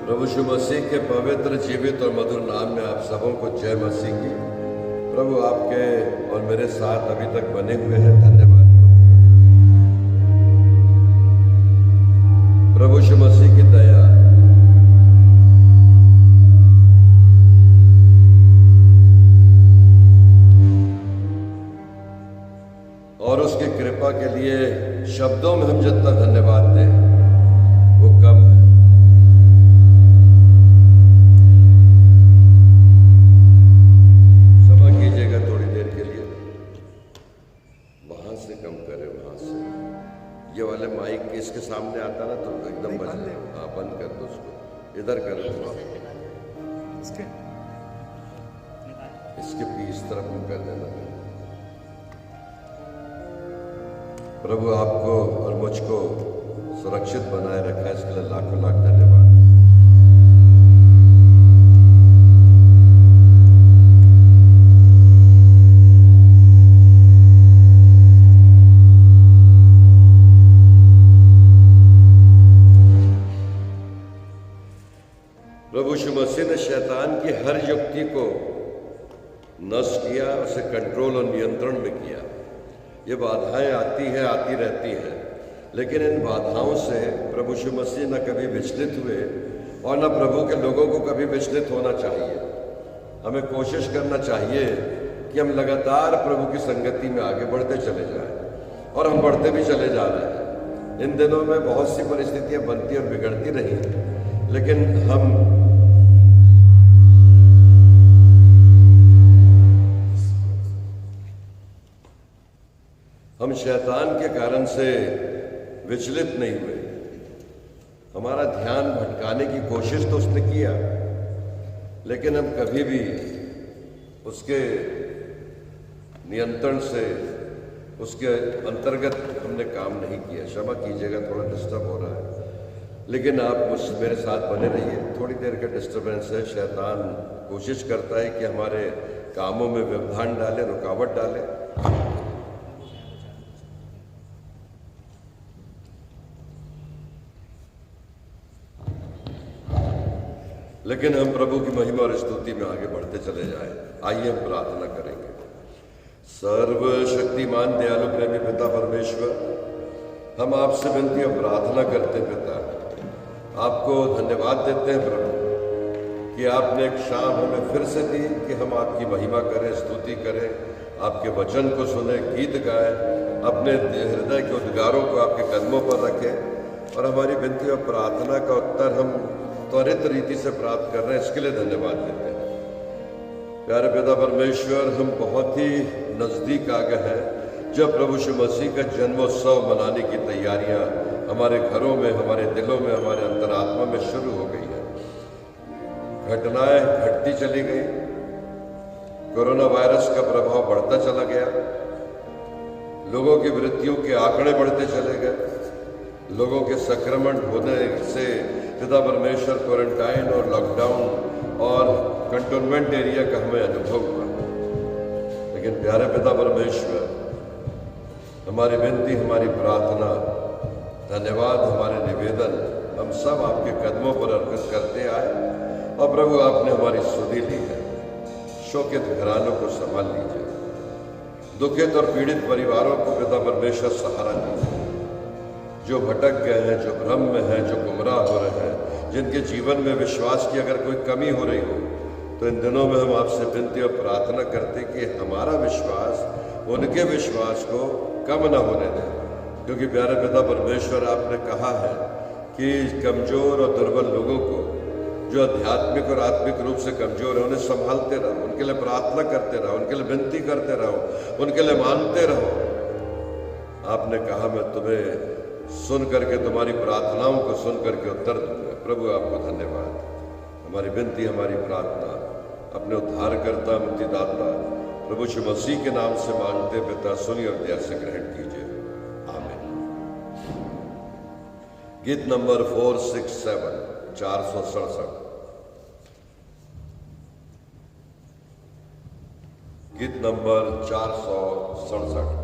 प्रभु यीशु मसीह के पवित्र जीवित और मधुर नाम में आप सबों को जय मसीह की। प्रभु आपके और मेरे साथ अभी तक बने हुए हैं, धन्यवाद। प्रभु यीशु मसीह की दया और उसकी कृपा के लिए शब्दों में हम जितना धन्यवाद दें वो कम है। क्षमा कीजिएगा थोड़ी देर के लिए, वहां से कम करें, वहां से। ये वाले माइक इसके सामने आता ना तो एकदम बंद, हाँ बंद कर दो उसको, इधर कर दो, इसके बीच तरफ में कर देना। प्रभु आपको और मुझको सुरक्षित बनाए रखा, इसके लिए लाखों लाख धन्यवाद। प्रभु यीशु मसीह ने शैतान की हर युक्ति को नष्ट किया, उसे कंट्रोल और नियंत्रण में किया। ये बाधाएं आती रहती हैं, लेकिन इन बाधाओं से प्रभु यीशु मसीह न कभी विचलित हुए और न प्रभु के लोगों को कभी विचलित होना चाहिए। हमें कोशिश करना चाहिए कि हम लगातार प्रभु की संगति में आगे बढ़ते चले जाएं, और हम बढ़ते भी चले जा रहे हैं। इन दिनों में बहुत सी परिस्थितियां बनती और बिगड़ती रही, लेकिन हम शैतान के कारण से विचलित नहीं हुए। हमारा ध्यान भटकाने की कोशिश तो उसने किया, लेकिन हम कभी भी उसके नियंत्रण से, उसके अंतर्गत हमने काम नहीं किया। क्षमा कीजिएगा, थोड़ा डिस्टर्ब हो रहा है, लेकिन आप मेरे साथ बने रहिए। थोड़ी देर का डिस्टर्बेंस है। शैतान कोशिश करता है कि हमारे कामों में व्यवधान डाले, रुकावट डाले। लेकिन हम प्रभु की महिमा और स्तुति में आगे बढ़ते चले जाएं। आइए हम प्रार्थना करेंगे। सर्वशक्तिमान दयालु प्रेमी पिता परमेश्वर, हम आपसे विनती और प्रार्थना करते पिता, आपको धन्यवाद देते हैं प्रभु कि आपने एक शाम हमें फिर से दी कि हम आपकी महिमा करें, स्तुति करें, आपके वचन को सुने, गीत गाएं, अपने हृदय के उद्गारों को आपके कदमों पर रखें, और हमारी विनती और प्रार्थना का उत्तर हम त्वरित रीति से प्राप्त कर रहे हैं। इसके लिए धन्यवाद देते हैं। प्यारे पिता परमेश्वर, हम बहुत ही नजदीक आ गए हैं जब प्रभु यीशु मसीह का जन्मोत्सव मनाने की तैयारियां हमारे घरों में, हमारे दिलों में, हमारे अंतरात्मा में शुरू हो गई है। घटनाएं घटती चली गई, कोरोना वायरस का प्रभाव बढ़ता चला गया, लोगों की मृत्यु के आंकड़े बढ़ते चले गए, लोगों के संक्रमण होने से पिता परमेश्वर क्वारंटाइन और लॉकडाउन और कंटोनमेंट एरिया का हमें अनुभव हुआ। लेकिन प्यारे पिता परमेश्वर, हमारी विनती, हमारी प्रार्थना, धन्यवाद, हमारे निवेदन हम सब आपके कदमों पर अर्पित करते आए, और प्रभु आपने हमारी सुधि ली है। शोकित घरानों को संभाल लीजिए, दुखित और पीड़ित परिवारों को पिता परमेश्वर सहारा दीजिए। जो भटक गए हैं, जो भ्रम में हैं, जो गुमराह हो रहे हैं, जिनके जीवन में विश्वास की अगर कोई कमी हो रही हो, तो इन दिनों में हम आपसे विनती और प्रार्थना करते कि हमारा विश्वास उनके विश्वास को कम न होने दें। क्योंकि प्यारे पिता परमेश्वर, आपने कहा है कि कमजोर और दुर्बल लोगों को, जो आध्यात्मिक और आत्मिक रूप से कमजोर है, उन्हें संभालते रहो, उनके लिए प्रार्थना करते रहो, उनके लिए विनती करते रहो, उनके लिए मानते रहो। आपने कहा मैं तुम्हें सुन करके, तुम्हारी प्रार्थनाओं को सुन करके उत्तर दूंगा। प्रभु आपको धन्यवाद। हमारी विनती, हमारी प्रार्थना अपने उद्धारकर्ता, मुक्तिदाता प्रभु यीशु मसीह के नाम से मांगते पिता, सुनिए और दया से ग्रहण कीजिए। आमीन। गीत नंबर 467, 467। गीत नंबर 467।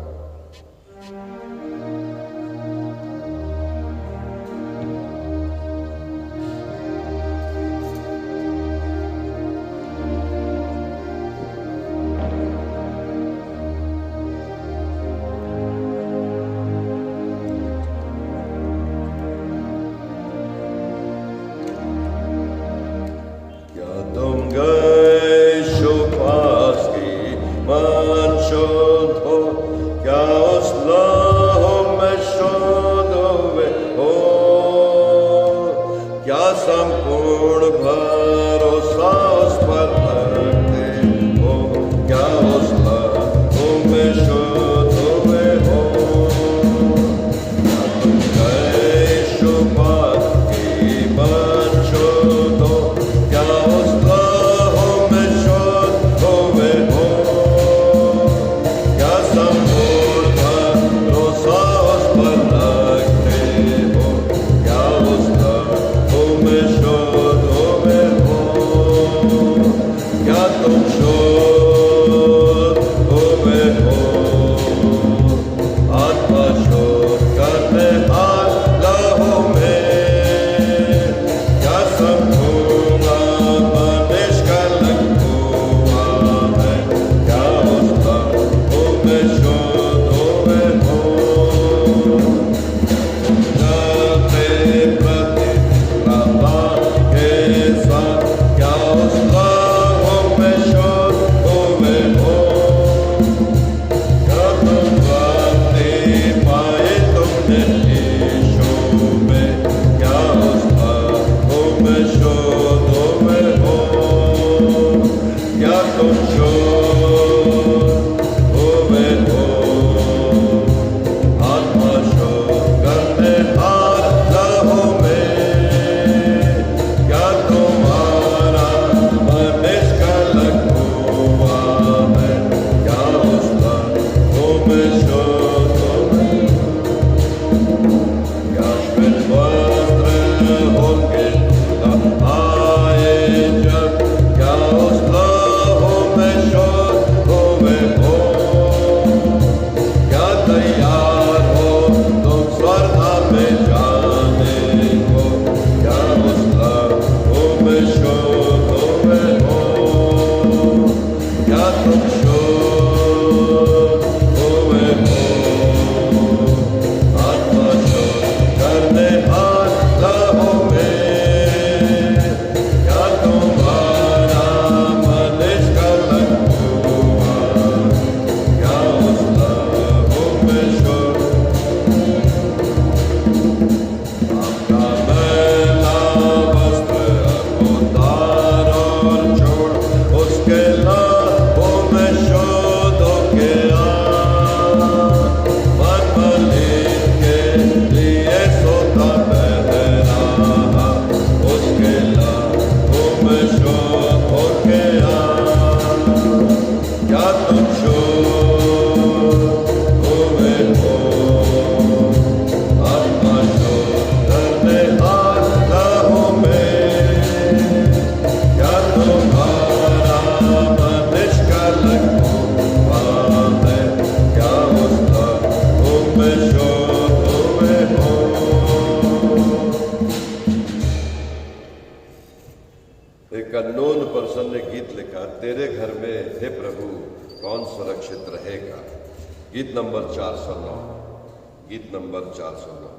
शोधों में हो। एक अननोन पर्सन ने गीत लिखा, तेरे घर में हे प्रभु कौन सुरक्षित रहेगा। गीत नंबर 409, गीत नंबर 409।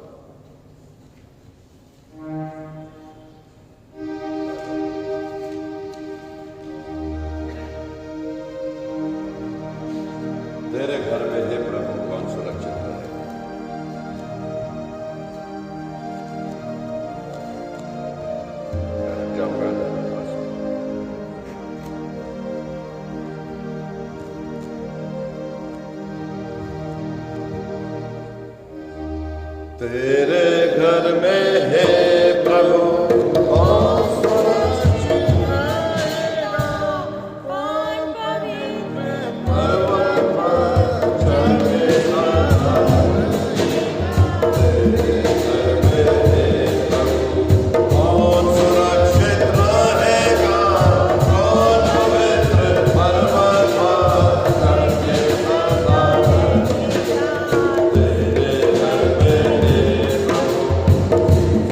तेरे घर में हे प्रभु कौन सुरक्षित रहेगा। जाऊंगा पास। तेरे घर में हे प्रभु कौन सुरक्षित रहेगा। कौन पवित्र पर्वत पर चढ़ेगा। तेरे घर में हे प्रभु कौन सुरक्षित रहेगा। कौन पवित्र पर्वत पर चढ़ेगा। तेरे घर में हे प्रभु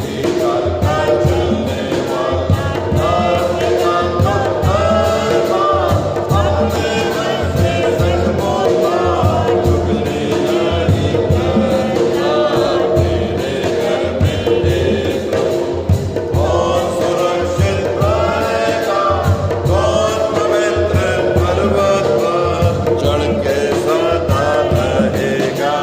जीवन का चलने वाला धार्मिकता करता अपने घर से सच बोलता चुगली नहीं करता। तेरे घर में हे प्रभु कौन सुरक्षित रहेगा। कौन पवित्र पर्वत पर चढ़ के सदा रहेगा।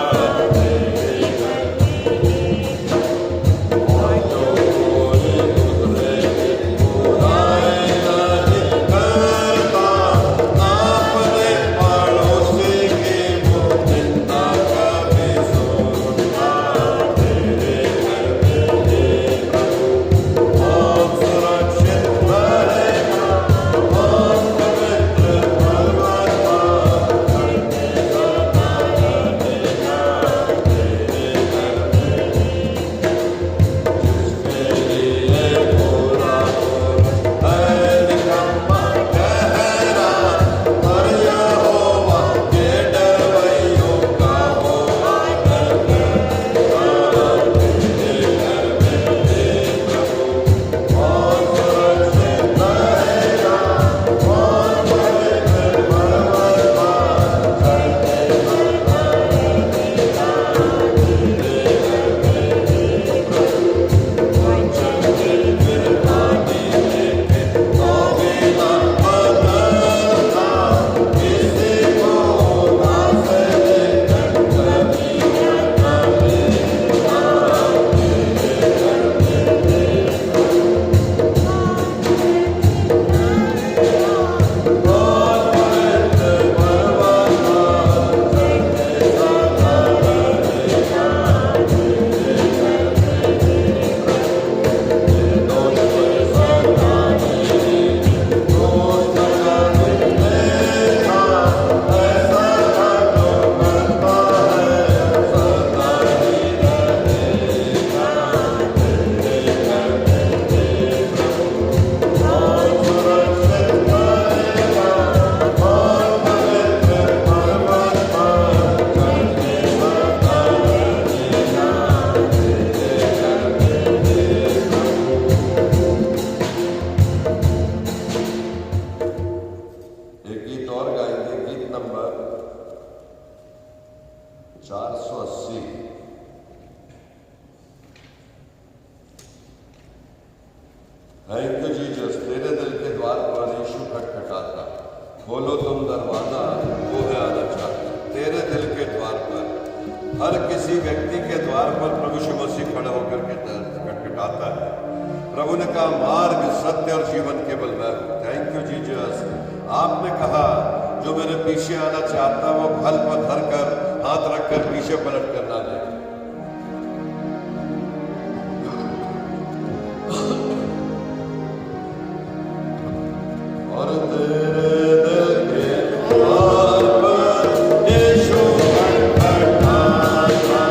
एक गीत और गाएंगे, गीत नंबर 480। Thank you Jesus. तेरे दिल के द्वार पर यीशु खटखटाता, खोलो तुम दरवाजा, वो है आना चाहता। तेरे दिल के द्वार पर हर किसी व्यक्ति के द्वार पर प्रभु यीशु मसीह खड़ा होकर के खटखटाता है। प्रभु ने कहा मार्ग सत्य और जीवन केवल मैं हूं। Thank you Jesus. आपने कहा जो मेरे पीछे आना चाहता वो खल पर धर कर हाथ रखकर पीछे पलट कर ना जाए। और तेरे दिल के द्वार पर यीशु खटखटाता,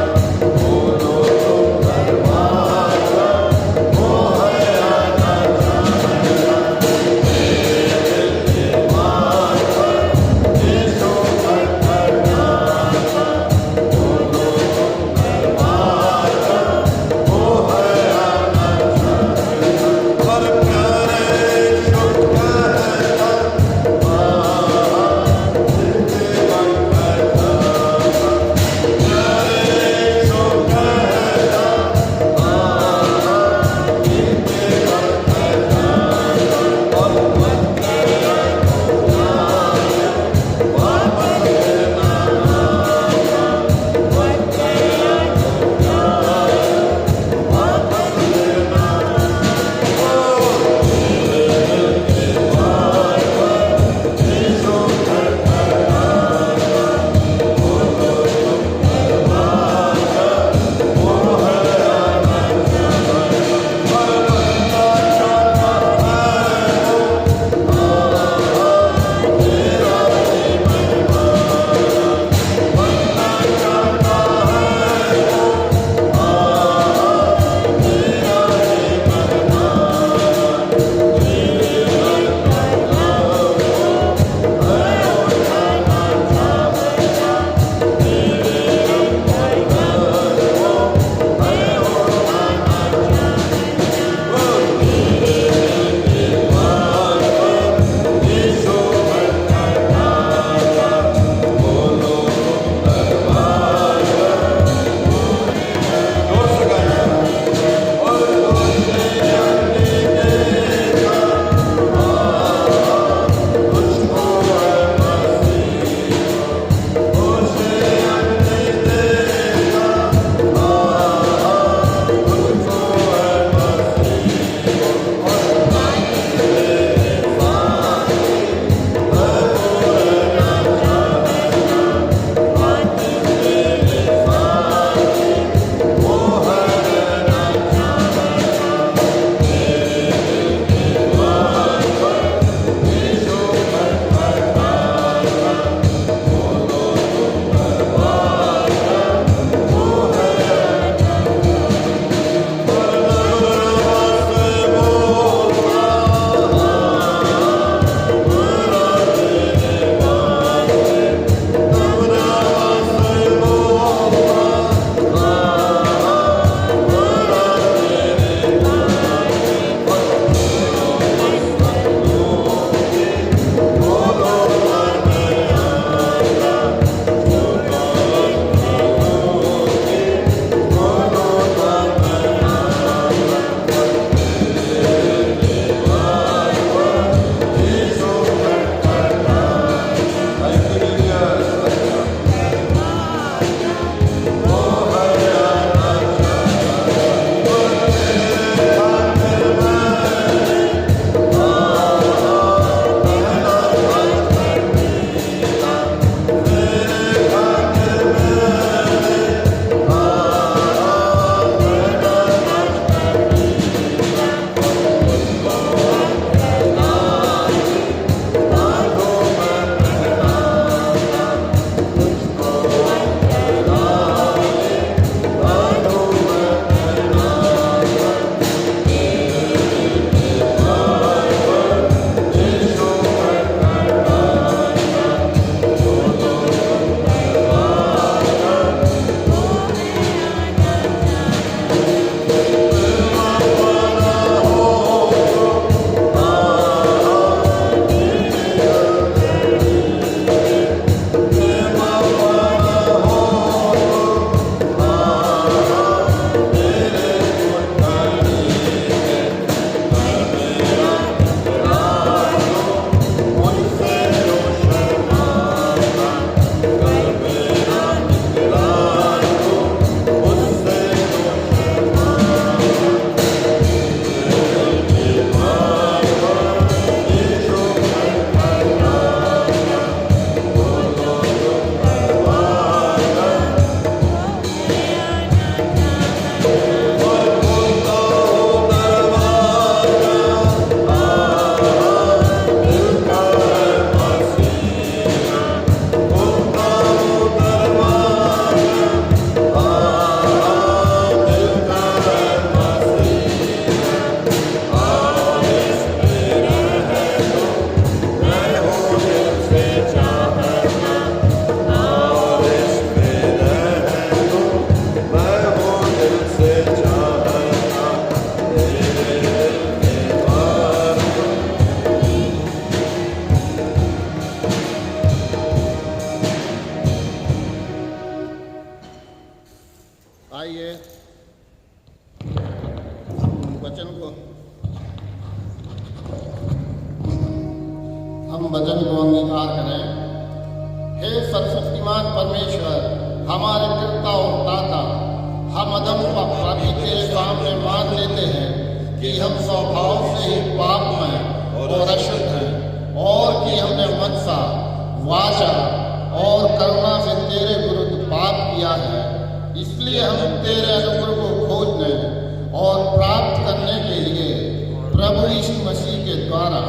खोलो तुम दरवाजा, वो है आना चाहता। तेरे दिल के द्वार पर यीशु खटखटाता, खोलो आइए हम वचन को अंगीकार करें। हे सर्वशक्तिमान परमेश्वर, हमारे पिता और दाता, हम अदम पापी तेरे सामने मान लेते हैं कि हम स्वभाव से ही पापमय और अशुद्ध हैं और कि हमने मनसा, वाचा और करुणा से तेरे विरुद्ध पाप किया है। इसलिए हम तेरे अनुग्रह को खोजने और प्राप्त करने के लिए प्रभु यीशु मसीह के द्वारा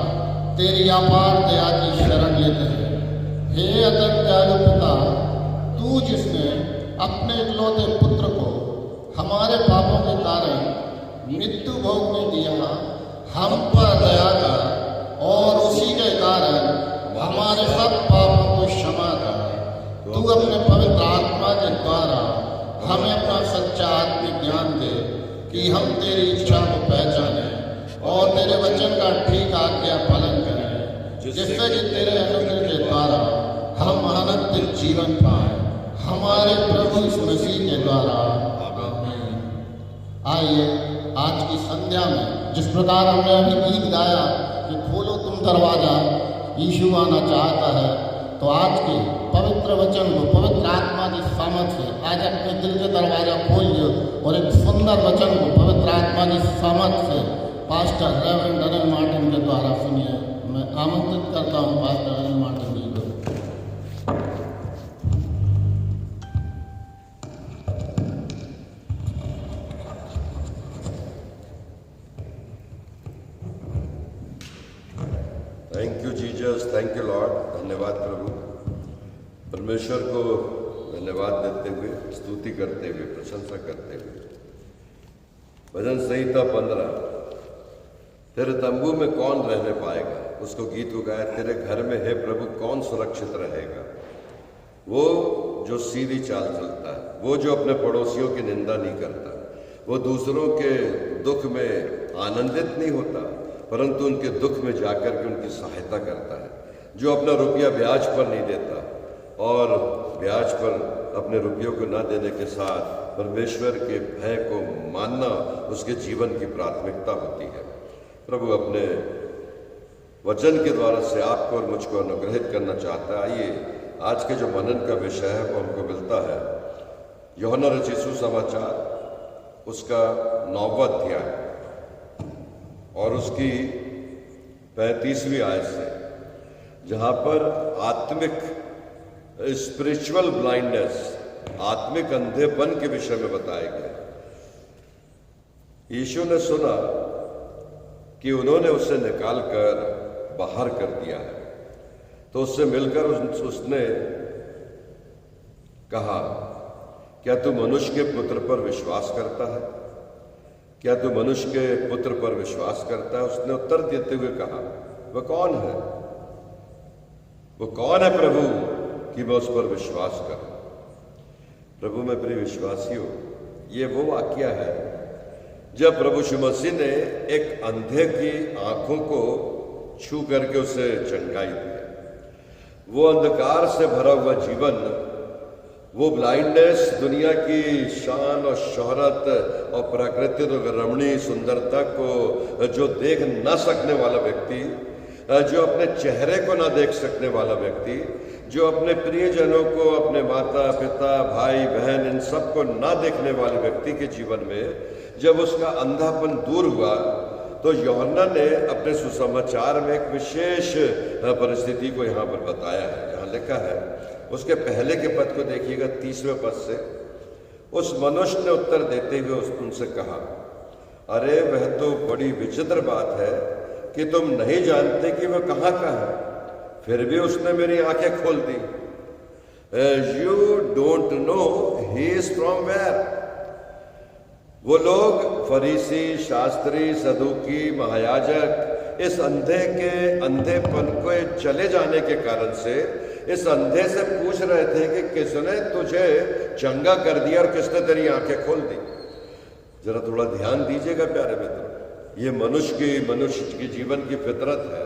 तेरी अपार दया की शरण लेते हैं। हे अतुल दयालु पिता, तू जिसने अपने इकलौते पुत्र को हमारे पापों के कारण मृत्यु भोगने दिया, हम पर दया कर और उसी के कारण हमारे सब पापों को क्षमा कर। तू अपने पवित्र आत्मा के द्वारा हमें अपना सच्चा आत्मिक ज्ञान दे कि हम तेरी इच्छा को पहचाने और तेरे वचन का ठीक आज्ञा पालन करें, जिससे कि तेरे अनुग्रह के द्वारा हम अनंत जीवन पाएं, हमारे प्रभु यीशु मसीह के द्वारा। आमीन। आइए आज की संध्या में जिस प्रकार हमने अभी गीत गाया कि खोलो तुम दरवाजा, यीशु आना चाहता है, तो आज के पवित्र वचन को पवित्र आत्मा की सामर्थ्य से आज अपने दिल के दरवाजा खोलिए और एक सुंदर वचन को पवित्र आत्मा की सामर्थ्य से पास्टर रेवरेंड अनिल मार्टिन के द्वारा सुनिए। मैं आमंत्रित करता हूँ पास्टर अनिल मार्टिन जी को। Thank you Jesus, thank you Lord. धन्यवाद प्रभु। परमेश्वर को धन्यवाद देते हुए, स्तुति करते हुए, प्रशंसा करते हुए भजन संहिता 15, तेरे तंबू में कौन रहने पाएगा, उसको गीत को गाया। तेरे घर में है प्रभु कौन सुरक्षित रहेगा? वो जो सीधी चाल चलता है, वो जो अपने पड़ोसियों की निंदा नहीं करता, वो दूसरों के दुख में आनंदित नहीं होता परंतु उनके दुख में जाकर के उनकी सहायता करता है, जो अपना रुपया ब्याज पर नहीं देता और ब्याज पर अपने रुपयों को न देने के साथ परमेश्वर के भय को मानना उसके जीवन की प्राथमिकता होती है। प्रभु अपने वचन के द्वारा से आपको और मुझको अनुग्रहित करना चाहता है। आइए आज के जो मनन का विषय है वो हमको मिलता है यूहन्ना रचित सुसमाचार, उसका 9वां अध्याय और उसकी 35वीं आयत से, जहाँ पर आत्मिक स्पिरिचुअल ब्लाइंडनेस, आत्मिक अंधेपन के विषय में बताया गया। यीशु ने सुना कि उन्होंने उसे निकालकर बाहर कर दिया है, तो उससे मिलकर उसने कहा, क्या तू मनुष्य के पुत्र पर विश्वास करता है? क्या तू मनुष्य के पुत्र पर विश्वास करता है? उसने उत्तर देते हुए कहा, वह कौन है? वो कौन है प्रभु कि मैं उस पर विश्वास करूं? प्रभु में प्रिय विश्वासियों, ये वो वाक्य है जब प्रभु यीशु मसीह ने एक अंधे की आंखों को छू करके उसे चंगाई दी। वो अंधकार से भरा हुआ जीवन, वो ब्लाइंडनेस, दुनिया की शान और शोहरत और प्राकृतिक रमणीय सुंदरता को जो देख न सकने वाला व्यक्ति, जो अपने चेहरे को ना देख सकने वाला व्यक्ति, जो अपने प्रियजनों को, अपने माता पिता भाई बहन इन सब को ना देखने वाले व्यक्ति के जीवन में जब उसका अंधापन दूर हुआ, तो यूहन्ना ने अपने सुसमाचार में एक विशेष परिस्थिति को यहाँ पर बताया है। यहाँ लिखा है, उसके पहले के पद को देखिएगा, 30वें पद से, उस मनुष्य ने उत्तर देते हुए उनसे कहा, अरे वह तो बड़ी विचित्र बात है कि तुम नहीं जानते कि वह कहाँ का है, फिर भी उसने मेरी आंखें खोल दी। You don't know he is from where. वो लोग फरीसी, शास्त्री, सदूकी, महायाजक इस अंधे के अंधेपन को चले जाने के कारण से इस अंधे से पूछ रहे थे कि किसने तुझे चंगा कर दिया और किसने तेरी आंखें खोल दी। जरा थोड़ा ध्यान दीजिएगा प्यारे मित्र, ये मनुष्य की जीवन की फितरत है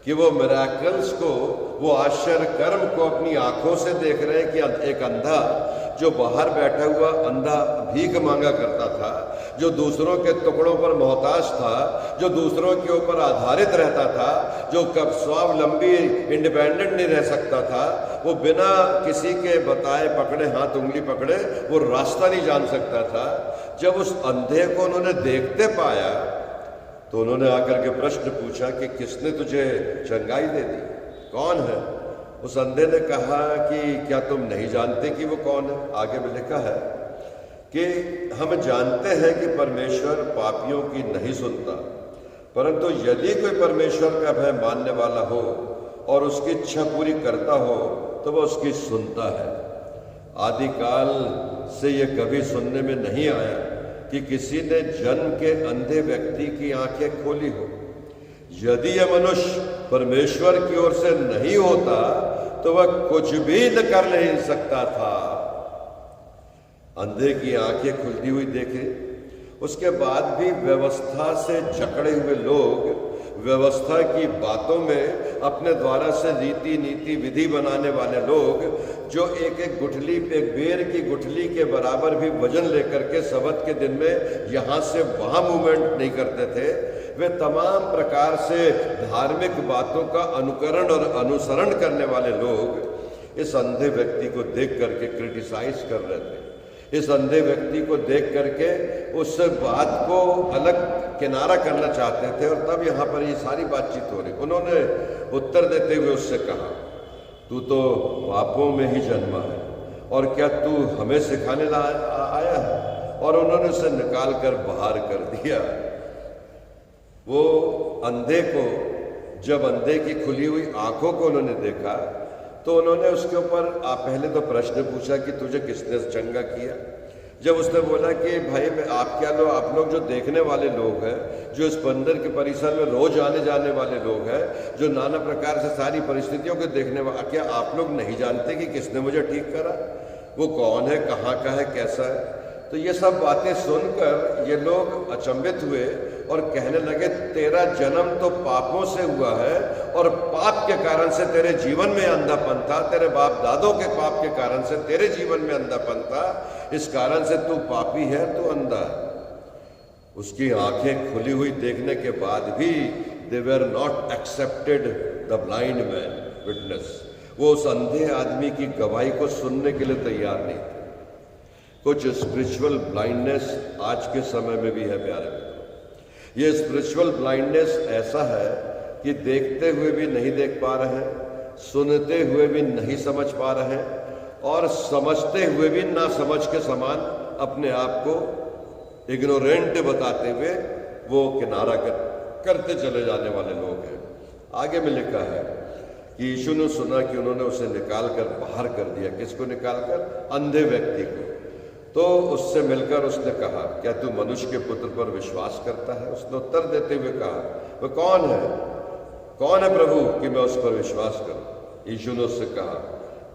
कि वो मिराकल्स को, वो आश्चर्य कर्म को अपनी आंखों से देख रहे हैं कि एक अंधा जो बाहर बैठा हुआ अंधा भीख मांगा करता था, जो दूसरों के टुकड़ों पर मोहताज था, जो दूसरों के ऊपर आधारित रहता था, जो कब स्वावलंबी इंडिपेंडेंट नहीं रह सकता था, वो बिना किसी के बताए पकड़े, हाथ उंगली पकड़े वो रास्ता नहीं जान सकता था। जब उस अंधे को उन्होंने देखते पाया तो उन्होंने आकर के प्रश्न पूछा कि किसने तुझे चंगाई दे दी, कौन है? उस अंधे ने कहा कि क्या तुम नहीं जानते कि वो कौन है? आगे में लिखा है कि हम जानते हैं कि परमेश्वर पापियों की नहीं सुनता, परंतु यदि कोई परमेश्वर का भय मानने वाला हो और उसकी इच्छा पूरी करता हो तो वह उसकी सुनता है। आदिकाल से यह कभी सुनने में नहीं आया कि किसी ने जन्म के अंधे व्यक्ति की आंखें खोली हो। यदि यह मनुष्य परमेश्वर की ओर से नहीं होता तो वह कुछ भी न कर नहीं सकता था। अंधे की आंखें खुलती हुई देखे, उसके बाद भी व्यवस्था से जकड़े हुए लोग, व्यवस्था की बातों में अपने द्वारा से रीति नीति विधि बनाने वाले लोग, जो एक एक गुठली पे, बेर की गुठली के बराबर भी वजन लेकर के सबत के दिन में यहाँ से वहाँ मूवमेंट नहीं करते थे, वे तमाम प्रकार से धार्मिक बातों का अनुकरण और अनुसरण करने वाले लोग इस अंधे व्यक्ति को देख करके क्रिटिसाइज कर रहे थे। इस अंधे व्यक्ति को देख करके उस बात को अलग किनारा करना चाहते थे, और तब यहाँ पर ये सारी बातचीत हो रही। उन्होंने उत्तर देते हुए उससे कहा, तू तो पापों में ही जन्मा है और क्या तू हमें सिखाने आया है? और उन्होंने उसे निकाल कर बाहर कर दिया। वो अंधे को, जब अंधे की खुली हुई आंखों को उन्होंने देखा तो उन्होंने उसके ऊपर पहले तो प्रश्न पूछा कि तुझे किसने चंगा किया। जब उसने बोला कि भाई आप लोग जो देखने वाले लोग हैं, जो इस मंदिर के परिसर में रोज आने जाने वाले लोग हैं, जो नाना प्रकार से सारी परिस्थितियों को देखने वाले, क्या आप लोग नहीं जानते कि किसने मुझे ठीक करा, वो कौन है, कहाँ का है, कैसा है? तो ये सब बातें सुनकर ये लोग अचंभित हुए और कहने लगे, तेरा जन्म तो पापों से हुआ है और पाप के कारण से तेरे जीवन में अंधापन था, तेरे बाप दादों के पाप के कारण से तेरे जीवन में अंधापन था, इस कारण से तू पापी है, तू अंधा है। उसकी आंखें खुली हुई देखने के बाद भी they were not accepted the blind man witness. वो उस अंधे आदमी की गवाही को सुनने के लिए तैयार नहीं थे। कुछ स्पिरिचुअल ब्लाइंडनेस आज के समय में भी है प्यारे मित्रों। ये स्पिरिचुअल ब्लाइंडनेस ऐसा है कि देखते हुए भी नहीं देख पा रहे हैं, सुनते हुए भी नहीं समझ पा रहे हैं, और समझते हुए भी ना समझ के समान अपने आप को इग्नोरेंट बताते हुए वो किनारा करते चले जाने वाले लोग हैं। आगे में लिखा है कि यीशु ने सुना कि उन्होंने उसे निकाल कर बाहर कर दिया। किसको निकाल कर? अंधे व्यक्ति को। तो उससे मिलकर उसने कहा, क्या तू मनुष्य के पुत्र पर विश्वास करता है? उसने उत्तर देते हुए कहा, वह कौन है, कौन है प्रभु कि मैं उस पर विश्वास करूं? यीशु ने उससे कहा,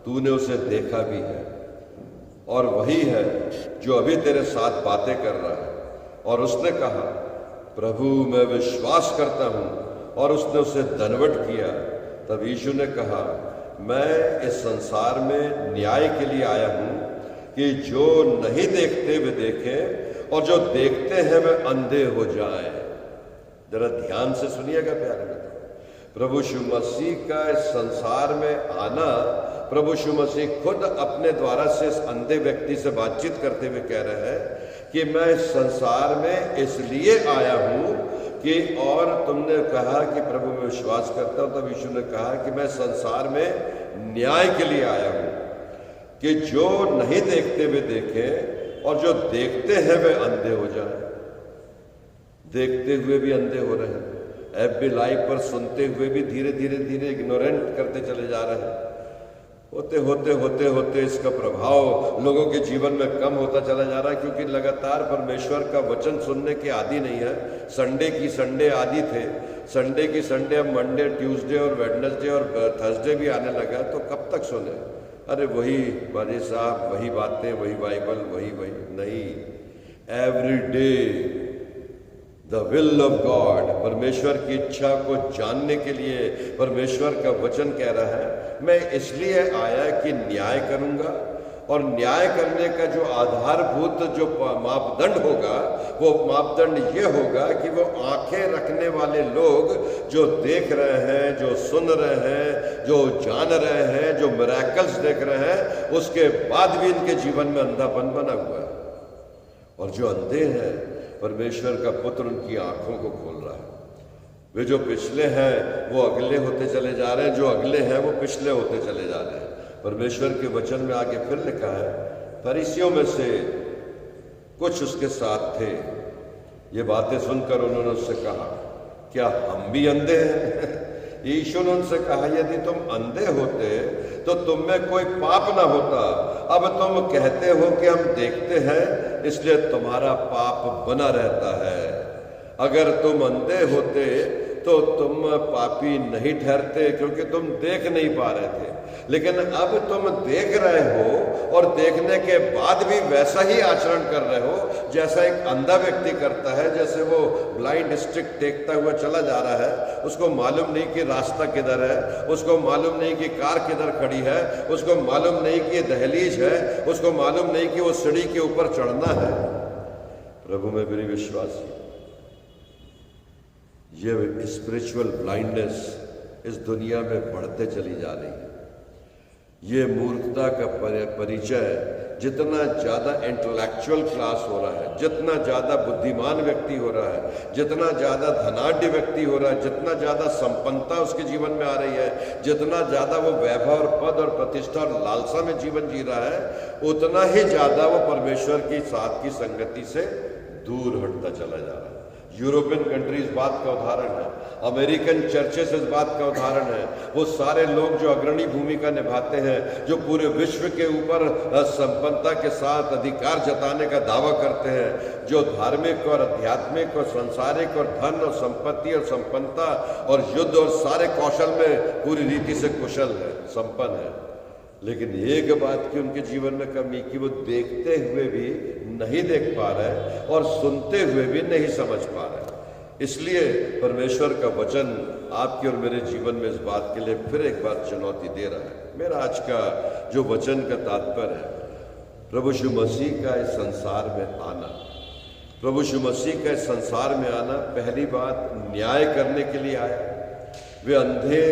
तूने उसे देखा भी है और वही है जो अभी तेरे साथ बातें कर रहा है। और उसने कहा, प्रभु मैं विश्वास करता हूं, और उसने उसे दंडवत किया। तब यीशु ने कहा, मैं इस संसार में न्याय के लिए आया हूं कि जो नहीं देखते वे देखें और जो देखते हैं वे अंधे हो जाएं। जरा ध्यान से सुनिएगा प्यारे मित्रों। प्रभु यीशु मसीह का इस संसार में आना, प्रभु यीशु मसीह खुद अपने द्वारा से इस अंधे व्यक्ति से बातचीत करते हुए कह रहे हैं कि मैं इस संसार में इसलिए आया हूं कि, और तुमने कहा कि प्रभु मैं विश्वास करता हूं, तब यीशु ने कहा कि मैं संसार में न्याय के लिए आया हूं कि जो नहीं देखते वे देखें और जो देखते हैं वे अंधे हो जाएं। देखते हुए भी अंधे हो रहे हैं, एफबी लाइव पर सुनते हुए भी धीरे धीरे धीरे इग्नोरेंट करते चले जा रहे हैं। होते होते होते होते इसका प्रभाव लोगों के जीवन में कम होता चला जा रहा है, क्योंकि लगातार परमेश्वर का वचन सुनने के आदी नहीं है। संडे की संडे आदी थे, संडे की संडे अब मंडे, ट्यूसडे और वेडनेसडे और थर्सडे भी आने लगा, तो कब तक सुने? अरे वही बाजी साहब, वही बातें, वही बाइबल, वही नहीं। Every day the will of God, परमेश्वर की इच्छा को जानने के लिए परमेश्वर का वचन कह रहा है मैं इसलिए आया कि न्याय करूंगा, और न्याय करने का जो आधारभूत जो मापदंड होगा वो मापदंड ये होगा कि वो आंखें रखने वाले लोग जो देख रहे हैं, जो सुन रहे हैं, जो जान रहे हैं, जो मिरेकल्स देख रहे हैं, उसके बाद भी इनके जीवन में अंधापन बना हुआ है। और जो अंधे हैं, परमेश्वर का पुत्र उनकी आंखों को खोल रहा है। वे जो पिछले हैं वो अगले होते चले जा रहे हैं, जो अगले हैं वो पिछले होते चले जा रहे हैं। परमेश्वर के वचन में आगे फिर लिखा है, फरीसियों में से कुछ उसके साथ थे। ये बातें सुनकर उन्होंने उससे कहा, क्या हम भी अंधे हैं? यीशु ने उनसे कहा, यदि तुम अंधे होते तो तुम में कोई पाप ना होता। अब तुम कहते हो कि हम देखते हैं, इसलिए तुम्हारा पाप बना रहता है। अगर तुम अंधे होते तो तुम पापी नहीं ठहरते, क्योंकि तुम देख नहीं पा रहे थे। लेकिन अब तुम देख रहे हो और देखने के बाद भी वैसा ही आचरण कर रहे हो जैसा एक अंधा व्यक्ति करता है। जैसे वो ब्लाइंड स्टिक टेकता हुआ चला जा रहा है, उसको मालूम नहीं कि रास्ता किधर है, उसको मालूम नहीं कि कार किधर खड़ी है, उसको मालूम नहीं कि दहलीज है, उसको मालूम नहीं कि वो सीढ़ी के ऊपर चढ़ना है। प्रभु में मेरी विश्वासी, ये स्पिरिचुअल ब्लाइंडनेस इस दुनिया में बढ़ते चली जा रही है। ये मूर्खता का परिचय जितना ज़्यादा इंटेलेक्चुअल क्लास हो रहा है, जितना ज़्यादा बुद्धिमान व्यक्ति हो रहा है, जितना ज़्यादा धनाढ्य व्यक्ति हो रहा है, जितना ज़्यादा संपन्नता उसके जीवन में आ रही है, जितना ज़्यादा वो वैभव और पद और प्रतिष्ठा और लालसा में जीवन जी रहा है, उतना ही ज़्यादा वो परमेश्वर की साथ की संगति से दूर हटता चला जा रहा है। यूरोपियन कंट्री इस बात का उदाहरण है, अमेरिकन चर्चेस इस बात का उदाहरण है। वो सारे लोग जो अग्रणी भूमिका निभाते हैं, जो पूरे विश्व के ऊपर संपन्नता के साथ अधिकार जताने का दावा करते हैं, जो धार्मिक और आध्यात्मिक और सांसारिक और धन और संपत्ति और संपन्नता और युद्ध और सारे कौशल में पूरी रीति से कुशल है, संपन्न है। लेकिन एक बात की उनके जीवन में कमी कि वो देखते हुए भी नहीं देख पा रहे और सुनते हुए भी नहीं समझ पा रहे। इसलिए परमेश्वर का वचन आपके और मेरे जीवन में इस बात के लिए फिर एक बार चुनौती दे रहा है। मेरा आज का जो वचन का तात्पर्य है, प्रभु यीशु मसीह का इस संसार में आना। प्रभु यीशु मसीह का इस संसार में आना, पहली बात न्याय करने के लिए आया। वे अंधे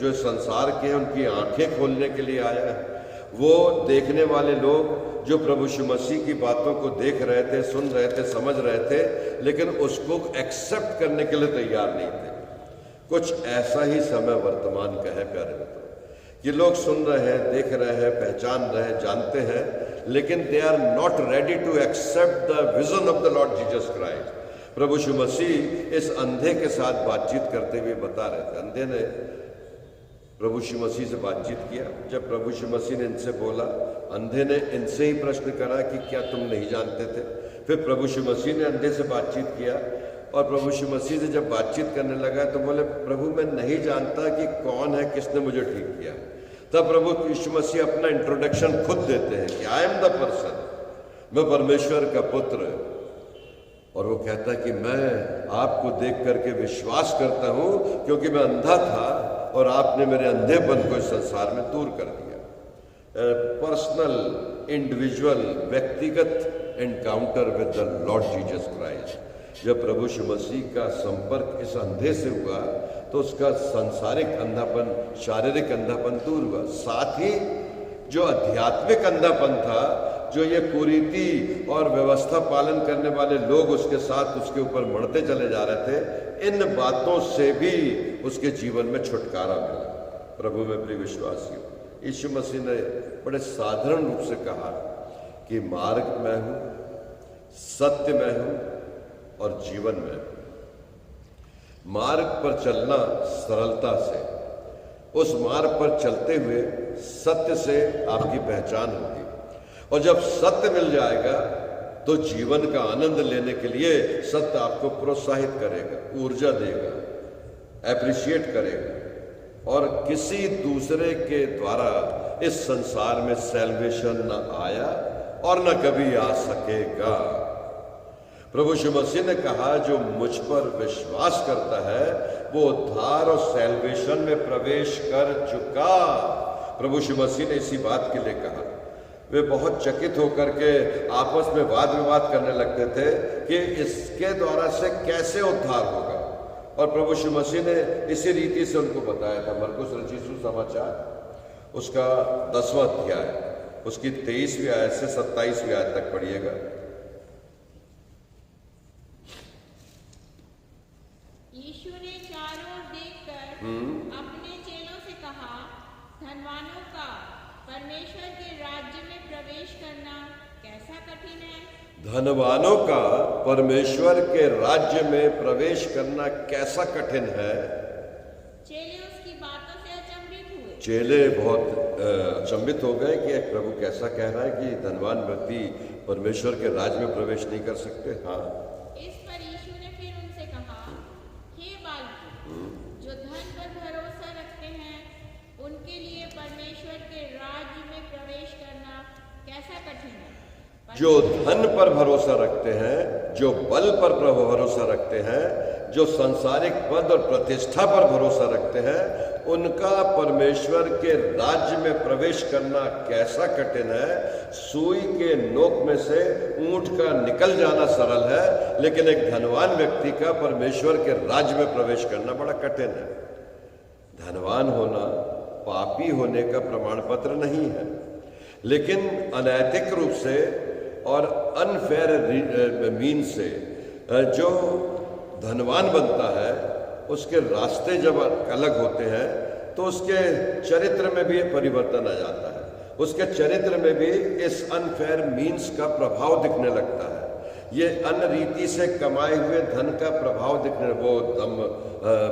जो संसार के हैं उनकी आंखें खोलने के लिए आया है। वो देखने वाले लोग जो प्रभु यीशु मसीह की बातों को देख रहे थे, सुन रहे थे, समझ रहे थे, लेकिन उसको एक्सेप्ट करने के लिए तैयार नहीं थे। कुछ ऐसा ही समय वर्तमान का है प्यारे मित्रों, कि लोग सुन रहे हैं, देख रहे हैं, पहचान रहे हैं, जानते हैं, लेकिन they are not ready to accept the vision of the Lord Jesus Christ. प्रभु यीशु मसीह इस अंधे के साथ बातचीत करते हुए बता रहे थे। अंधे ने प्रभु यीशु मसीह से बातचीत किया। जब प्रभु यीशु मसीह ने इनसे बोला, अंधे ने इनसे ही प्रश्न करा कि क्या तुम नहीं जानते थे। फिर प्रभु यीशु मसीह ने अंधे से बातचीत किया, और प्रभु यीशु मसीह से जब बातचीत करने लगा तो बोले, प्रभु मैं नहीं जानता कि कौन है, किसने मुझे ठीक किया। तब प्रभु यीशु मसीह अपना इंट्रोडक्शन खुद देते हैं कि आई एम द पर्सन, मैं परमेश्वर का पुत्र। और वो कहता है कि मैं आपको देख करके विश्वास करता हूं, क्योंकि मैं अंधा था और आपने मेरे अंधेपन को इस संसार में दूर कर दिया। पर्सनल, इंडिविजुअल, व्यक्तिगत encounter with the Lord Jesus Christ. जब प्रभु यीशु मसीह का संपर्क इस अंधे से हुआ तो उसका सांसारिक अंधापन, शारीरिक अंधापन दूर हुआ। साथ ही जो आध्यात्मिक अंधापन था, जो ये कुरीति और व्यवस्था पालन करने वाले लोग उसके साथ उसके ऊपर मढ़ते चले जा रहे थे, इन बातों से भी उसके जीवन में छुटकारा मिला। प्रभु में प्रिय विश्वासियों, यीशु मसीह ने बड़े साधारण रूप से कहा कि मार्ग मैं हूं, सत्य मैं हूं और जीवन में हूं। मार्ग पर चलना सरलता से, उस मार्ग पर चलते हुए सत्य से आपकी पहचान होगी, और जब सत्य मिल जाएगा तो जीवन का आनंद लेने के लिए सत्य आपको प्रोत्साहित करेगा, ऊर्जा देगा, एप्रिशिएट करेगा। और किसी दूसरे के द्वारा इस संसार में सैल्वेशन न आया और न कभी आ सकेगा। प्रभु यीशु मसीह ने कहा, जो मुझ पर विश्वास करता है वो उद्धार और सैल्वेशन में प्रवेश कर चुका। प्रभु यीशु मसीह ने इसी बात के लिए कहा। वे बहुत चकित होकर के आपस में वाद विवाद करने लगते थे कि इसके द्वारा से कैसे उद्धार होगा। और प्रभु यीशु मसीह ने इसी रीति से उनको बताया था। मरकुस रचित सुसमाचार उसका 10वां अध्याय, उसकी 23वीं आयत से 27वीं आयत तक पढ़िएगा। यीशु ने चारों ओर देखकर अपने चेलों से कहा, धनवानों का परमेश्वर के राज्य में प्रवेश करना कैसा कठिन है। धनवानों का परमेश्वर के राज्य में प्रवेश करना कैसा कठिन है। चेले उसकी बातों से अचंभित हुए। चेले बहुत अचंभित हो गए कि प्रभु कैसा कह रहा है कि धनवान व्यक्ति परमेश्वर के राज्य में प्रवेश नहीं कर सकते। हाँ, इस पर यीशु ने फिर उनसे कहा, हे बालकों, जो धन पर भरोसा रखते हैं उनके लिए परमेश्वर के राज्य में प्रवेश करना कैसा कठिन है। जो धन पर भरोसा रखते हैं, जो बल पर भरोसा रखते हैं, जो सांसारिक पद और प्रतिष्ठा पर भरोसा रखते हैं, उनका परमेश्वर के राज्य में प्रवेश करना कैसा कठिन है। सुई के नोक में से ऊंट का निकल जाना सरल है, लेकिन एक धनवान व्यक्ति का परमेश्वर के राज्य में प्रवेश करना बड़ा कठिन है। धनवान होना पापी होने का प्रमाण पत्र नहीं है, लेकिन अनैतिक रूप से और अनफेयर मीन से जो धनवान बनता है, उसके रास्ते जब अलग होते हैं तो उसके चरित्र में भी परिवर्तन आ जाता है। उसके चरित्र में भी इस अनफेयर मीन्स का प्रभाव दिखने लगता है। ये अनरीति से कमाए हुए धन का प्रभाव दिखने, वो दम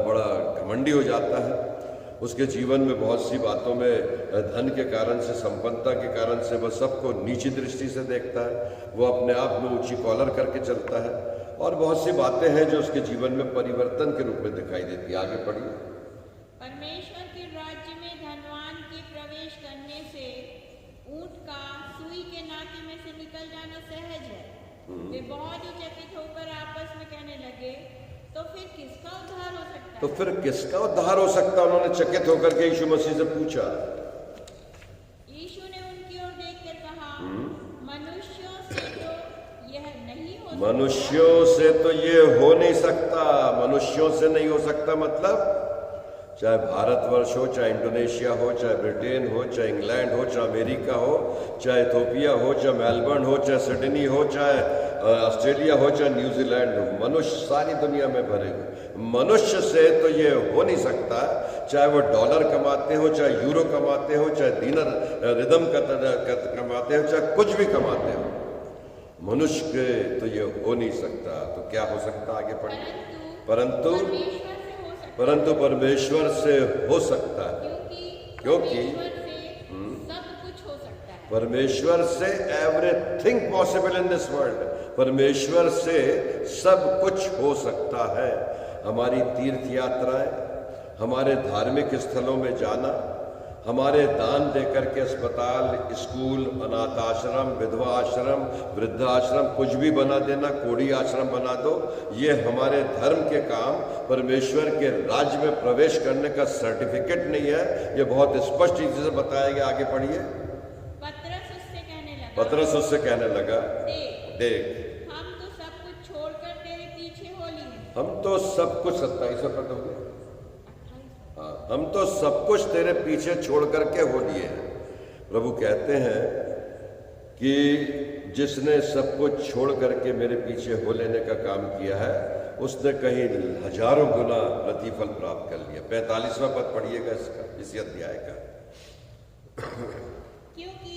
बड़ा घमंडी हो जाता है। उसके जीवन में बहुत सी बातों में धन के कारण से, संपन्नता के कारण से वह सबको नीची दृष्टि से देखता है। वो अपने आप में ऊंची कॉलर करके चलता है, और बहुत सी बातें हैं जो उसके जीवन में परिवर्तन के रूप में दिखाई देती है। आगे पढ़िए। परमेश्वर के राज्य में धनवान के प्रवेश करने से ऊंट का सुई के नाके में से निकल जाना सहज है। वे बहुत ही चकित होकर आपस में कहने लगे, तो फिर किसका उद्धार हो सकता है। तो फिर किसका उद्धार हो सकता है, उन्होंने चकित होकर के यीशु मसीह से पूछा। यीशु ने उनकी ओर देखकर कहा, मनुष्यों से तो यह नहीं हो सकता। मनुष्यों से तो ये हो नहीं सकता। मनुष्यों से नहीं हो सकता मतलब चाहे भारतवर्ष हो, चाहे इंडोनेशिया हो, चाहे ब्रिटेन हो, चाहे इंग्लैंड हो, चाहे अमेरिका हो, चाहे इथोपिया हो, चाहे मेलबर्न हो, चाहे सिडनी हो, चाहे ऑस्ट्रेलिया हो, चाहे न्यूजीलैंड हो, मनुष्य सारी दुनिया में भरे हुए। मनुष्य से तो ये हो नहीं सकता, चाहे वो डॉलर कमाते हो, चाहे यूरो कमाते हो, चाहे दिनर रिदम कमाते हो, चाहे कुछ भी कमाते हो, मनुष्य के तो ये हो नहीं सकता। तो क्या हो सकता, आगे पढ़िए। परंतु परमेश्वर से हो सकता है, क्योंकि सब कुछ हो सकता है। परमेश्वर से everything possible in this world. परमेश्वर से सब कुछ हो सकता है। हमारी तीर्थ यात्राएं, हमारे धार्मिक स्थलों में जाना, हमारे दान देकर के अस्पताल, स्कूल, अनाथ आश्रम, विधवा आश्रम, वृद्धाश्रम कुछ भी बना देना, कोड़ी आश्रम बना दो, ये हमारे धर्म के काम परमेश्वर के राज्य में प्रवेश करने का सर्टिफिकेट नहीं है। ये बहुत स्पष्ट रीति से बताया गया। आगे पढ़िए। पतरस उससे कहने लगा, देख हम तो सब कुछ छोड़कर तेरे पीछे हो लिए। हम तो सब कुछ 27 पद हो गए। हाँ, हम तो सब कुछ तेरे पीछे छोड़ करके हो लिए हैं। प्रभु कहते हैं कि जिसने सब कुछ छोड़ करके मेरे पीछे हो लेने का काम किया है, उसने कहीं हजारों गुना प्रतिफल प्राप्त कर लिया। 45वां पद पढ़िएगा इसका, इसी अध्याय का। क्योंकि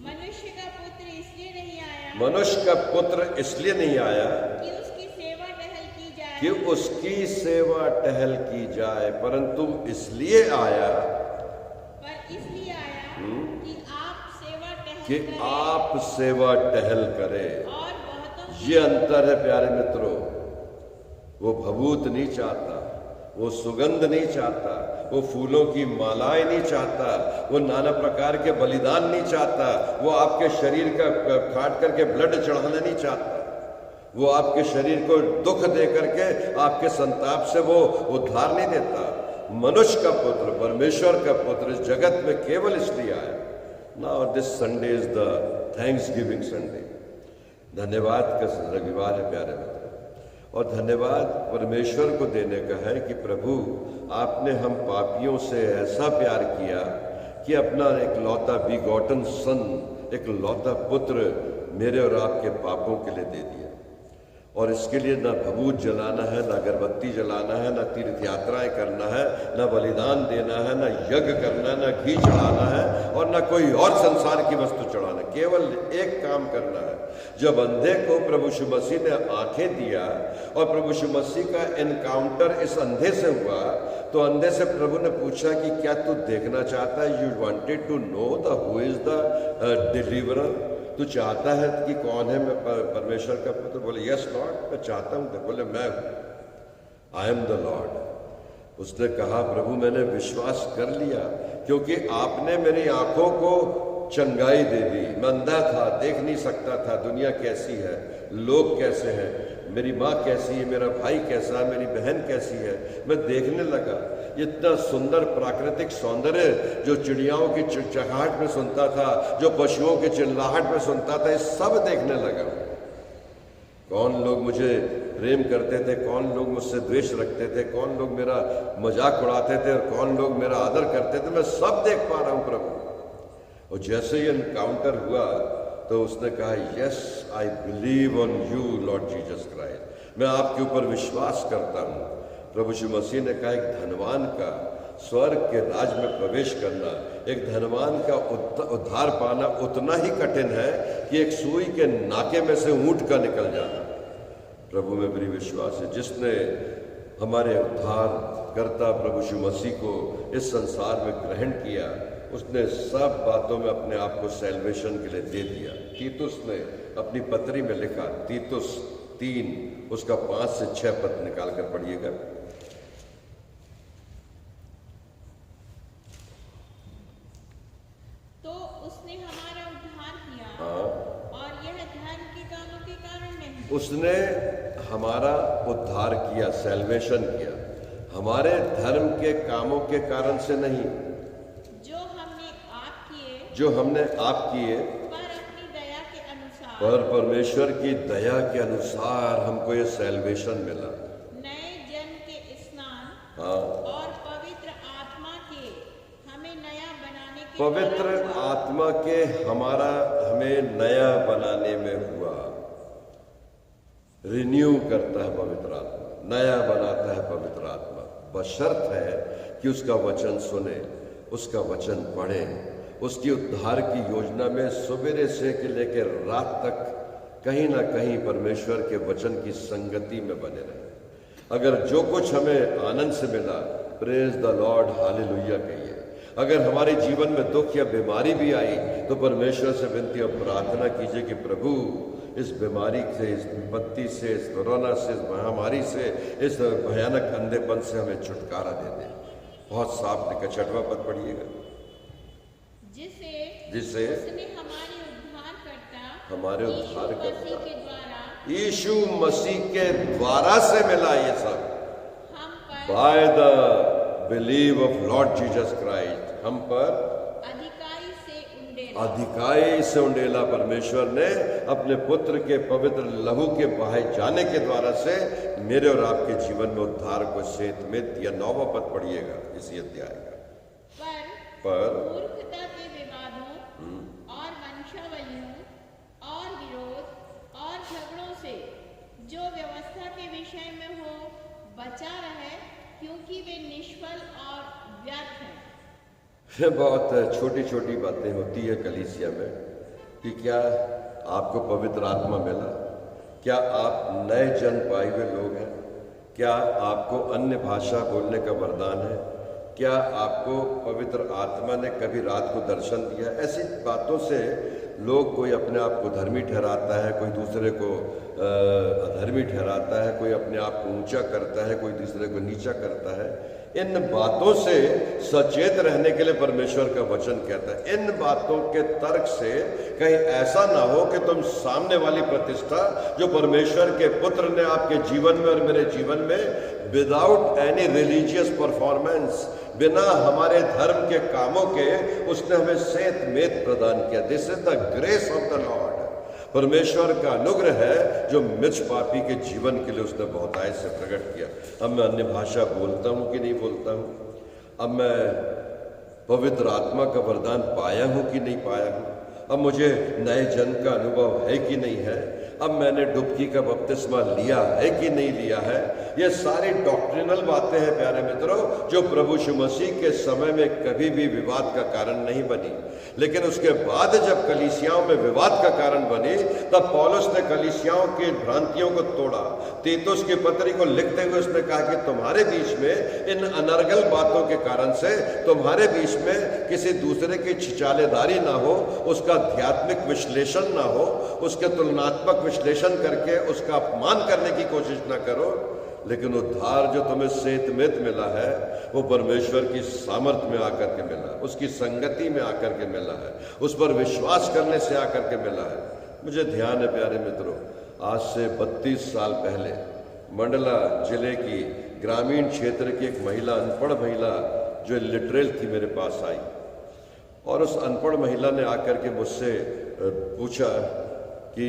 मनुष्य का पुत्र इसलिए नहीं आया, मनुष्य का पुत्र इसलिए नहीं आया कि उसकी सेवा टहल की जाए, कि उसकी सेवा टहल की जाए, परंतु इसलिए आया, कि आप सेवा टहल करें। और बहुतों ये अंतर है प्यारे मित्रों। वो भभूत नहीं चाहता, वो सुगंध नहीं चाहता, वो फूलों की मालाएं नहीं चाहता, वो नाना प्रकार के बलिदान नहीं चाहता, वो आपके शरीर का काट करके ब्लड चढ़ाना नहीं चाहता। वो आपके शरीर को दुख दे करके आपके संताप से वो उद्धार नहीं देता। मनुष्य का पुत्र, परमेश्वर का पुत्र इस जगत में केवल इसलिए आया। Now this Sunday is the thanks giving Sunday. धन्यवाद का रविवार है प्यारे मित्र, और धन्यवाद परमेश्वर को देने का है कि प्रभु आपने हम पापियों से ऐसा प्यार किया कि अपना एक लौता बिगॉटन सन, एक लौता पुत्र मेरे और आपके पापों के लिए दे दिया। और इसके लिए ना भभूत जलाना है, ना अगरबत्ती जलाना है, ना तीर्थ यात्राएं करना है, ना बलिदान देना है, ना यज्ञ करना है, ना घी चढ़ाना है, और ना कोई और संसार की वस्तु चढ़ाना है। केवल एक काम करना है। जब अंधे को प्रभु यीशु मसीह ने आंखें दिया और प्रभु यीशु मसीह का एनकाउंटर इस अंधे से हुआ, तो अंधे से प्रभु ने पूछा कि क्या तू देखना चाहता है? You wanted to know the who is the deliverer. तू चाहता है कि कौन है मैं परमेश्वर का पुत्र? बोले यस लॉर्ड, मैं चाहता हूं। बोले मैं हूं, आई एम द लॉर्ड। उसने कहा प्रभु मैंने विश्वास कर लिया, क्योंकि आपने मेरी आंखों को चंगाई दे दी। मैं अंधा था, देख नहीं सकता था दुनिया कैसी है, लोग कैसे हैं, मेरी माँ कैसी है, मेरा भाई कैसा है, मेरी बहन कैसी है। मैं देखने लगा इतना सुंदर प्राकृतिक सौंदर्य जो चिड़ियाओं की चिड़चिड़ाहट में सुनता था, जो पशुओं की चिल्लाहट में सुनता था, ये सब देखने लगा। कौन लोग मुझे प्रेम करते थे, कौन लोग मुझसे द्वेष रखते थे, कौन लोग मेरा मजाक उड़ाते थे और कौन लोग मेरा आदर करते थे, मैं सब देख पा रहा हूं प्रभु। और जैसे ही एनकाउंटर हुआ तो उसने कहा yes I believe on you Lord Jesus Christ, मैं आपके ऊपर विश्वास करता हूँ। प्रभु यीशु मसीह ने कहा एक धनवान का स्वर्ग के राज में प्रवेश करना, एक धनवान का उद्धार पाना उतना ही कठिन है कि एक सुई के नाके में से ऊंट का निकल जाना। प्रभु में मेरी विश्वास है जिसने हमारे उद्धार करता प्रभु यीशु मसीह को इस संसार में ग्रहण किया, उसने सब बातों में अपने आप को सैल्वेशन के लिए दे दिया। तीतुस ने अपनी पत्री में लिखा, तीतुस 3 उसका 5 से 6 पद निकाल कर पढ़िएगा। तो उसने हमारा उद्धार किया, हाँ, और यह धर्म के कामों के कारण नहीं। उसने हमारा उद्धार किया, सैल्वेशन किया, हमारे धर्म के कामों के कारण से नहीं, जो हमने आप किए, पर अपनी दया के अनुसार, पर परमेश्वर की दया के अनुसार हमको ये सैल्वेशन मिला। नए जन्म के स्नान, हाँ, और पवित्र आत्मा के हमें नया बनाने के पवित्र आत्मा के हमें नया बनाने में हुआ। रिन्यू करता है पवित्र आत्मा, नया बनाता है पवित्र आत्मा, बशर्त है कि उसका वचन सुने, उसका वचन पढ़े, उसकी उद्धार की योजना में सवेरे से लेकर रात तक कहीं ना कहीं परमेश्वर के वचन की संगति में बने रहे। अगर जो कुछ हमें आनंद से मिला, प्रेज द लॉर्ड, हालेलुया कहिए। अगर हमारे जीवन में दुख या बीमारी भी आई तो परमेश्वर से विनती और प्रार्थना कीजिए कि प्रभु इस बीमारी से, इस विपत्ति से, इस कोरोना से, इस महामारी से, इस भयानक अंधेपन से हमें छुटकारा दे दे। बहुत साफ लिखा, 6वां पद पढ़िएगा। जिसे उसने हमारे उद्धार करता यीशु मसीह के द्वारा से मिला। ये सब हम पर by the believe of Lord Jesus Christ, हम पर अधिकाई से उंडेला परमेश्वर ने अपने पुत्र के पवित्र लहू के बहाए जाने के द्वारा से मेरे और आपके जीवन में उद्धार को सेत में दिया। 9वां पद पढ़िएगा इसी अध्याय का। पर मूर्खता के विवादों और वंशावलियों और विरोध और झगड़ों से जो व्यवस्था के विषय में हो बचा रहे, क्योंकि वे निष्फल और व्यर्थ हैं। बहुत छोटी छोटी बातें होती है कलीसिया में कि क्या आपको पवित्र आत्मा मिला, क्या आप नए जन्म पाए हुए लोग हैं, क्या आपको अन्य भाषा बोलने का वरदान है, क्या आपको पवित्र आत्मा ने कभी रात को दर्शन दिया। ऐसी बातों से लोग, कोई अपने आप को धर्मी ठहराता है, कोई दूसरे को अधर्मी ठहराता है, कोई अपने आप को ऊंचा करता है, कोई दूसरे को नीचा करता है। इन बातों से सचेत रहने के लिए परमेश्वर का वचन कहता है। इन बातों के तर्क से कहीं ऐसा ना हो कि तुम सामने वाली प्रतिष्ठा जो परमेश्वर के पुत्र ने आपके जीवन में और मेरे जीवन में विदाउट एनी रिलीजियस परफॉर्मेंस, बिना हमारे धर्म के कामों के उसने हमें सेत मेत प्रदान किया। This is the grace of the Lord. परमेश्वर का अनुग्रह है जो मिच पापी के जीवन के लिए उसने बहुतायत से प्रकट किया। अब मैं अन्य भाषा बोलता हूँ कि नहीं बोलता हूँ, अब मैं पवित्र आत्मा का वरदान पाया हूँ कि नहीं पाया हूँ, अब मुझे नए जन्म का अनुभव है कि नहीं है, अब मैंने डुबकी का बपतिस्मा लिया है कि नहीं लिया है। ये सारी डॉक्ट्रिनल बातें हैं प्यारे मित्रों, जो प्रभु यीशु मसीह के समय में कभी भी विवाद का कारण नहीं बनी, लेकिन उसके बाद जब कलीसियाओं में विवाद का कारण बनी तब पौलुस ने कलीसियाओं की भ्रांतियों को तोड़ा। तीतुस की पत्री को लिखते हुए उसने कहा कि तुम्हारे बीच में इन अनर्गल बातों के कारण से तुम्हारे बीच में किसी दूसरे की छिछालेदारी ना हो, उसका आध्यात्मिक विश्लेषण ना हो, उसके तुलनात्मक विश्लेषण करके उसका अपमान करने की कोशिश ना करो, लेकिन उद्धार जो तुम्हें सेतमेत मिला है वो परमेश्वर की सामर्थ्य में आकर के मिला, उसकी संगति में आकर के मिला है, उस पर विश्वास करने से आकर के मिला है। मुझे ध्यान है प्यारे मित्रों, आज से 32 साल पहले मंडला जिले की ग्रामीण क्षेत्र की एक महिला, अनपढ़ महिला जो लिटरेल थी, मेरे पास आई और उस अनपढ़ महिला ने आकर के मुझसे पूछा कि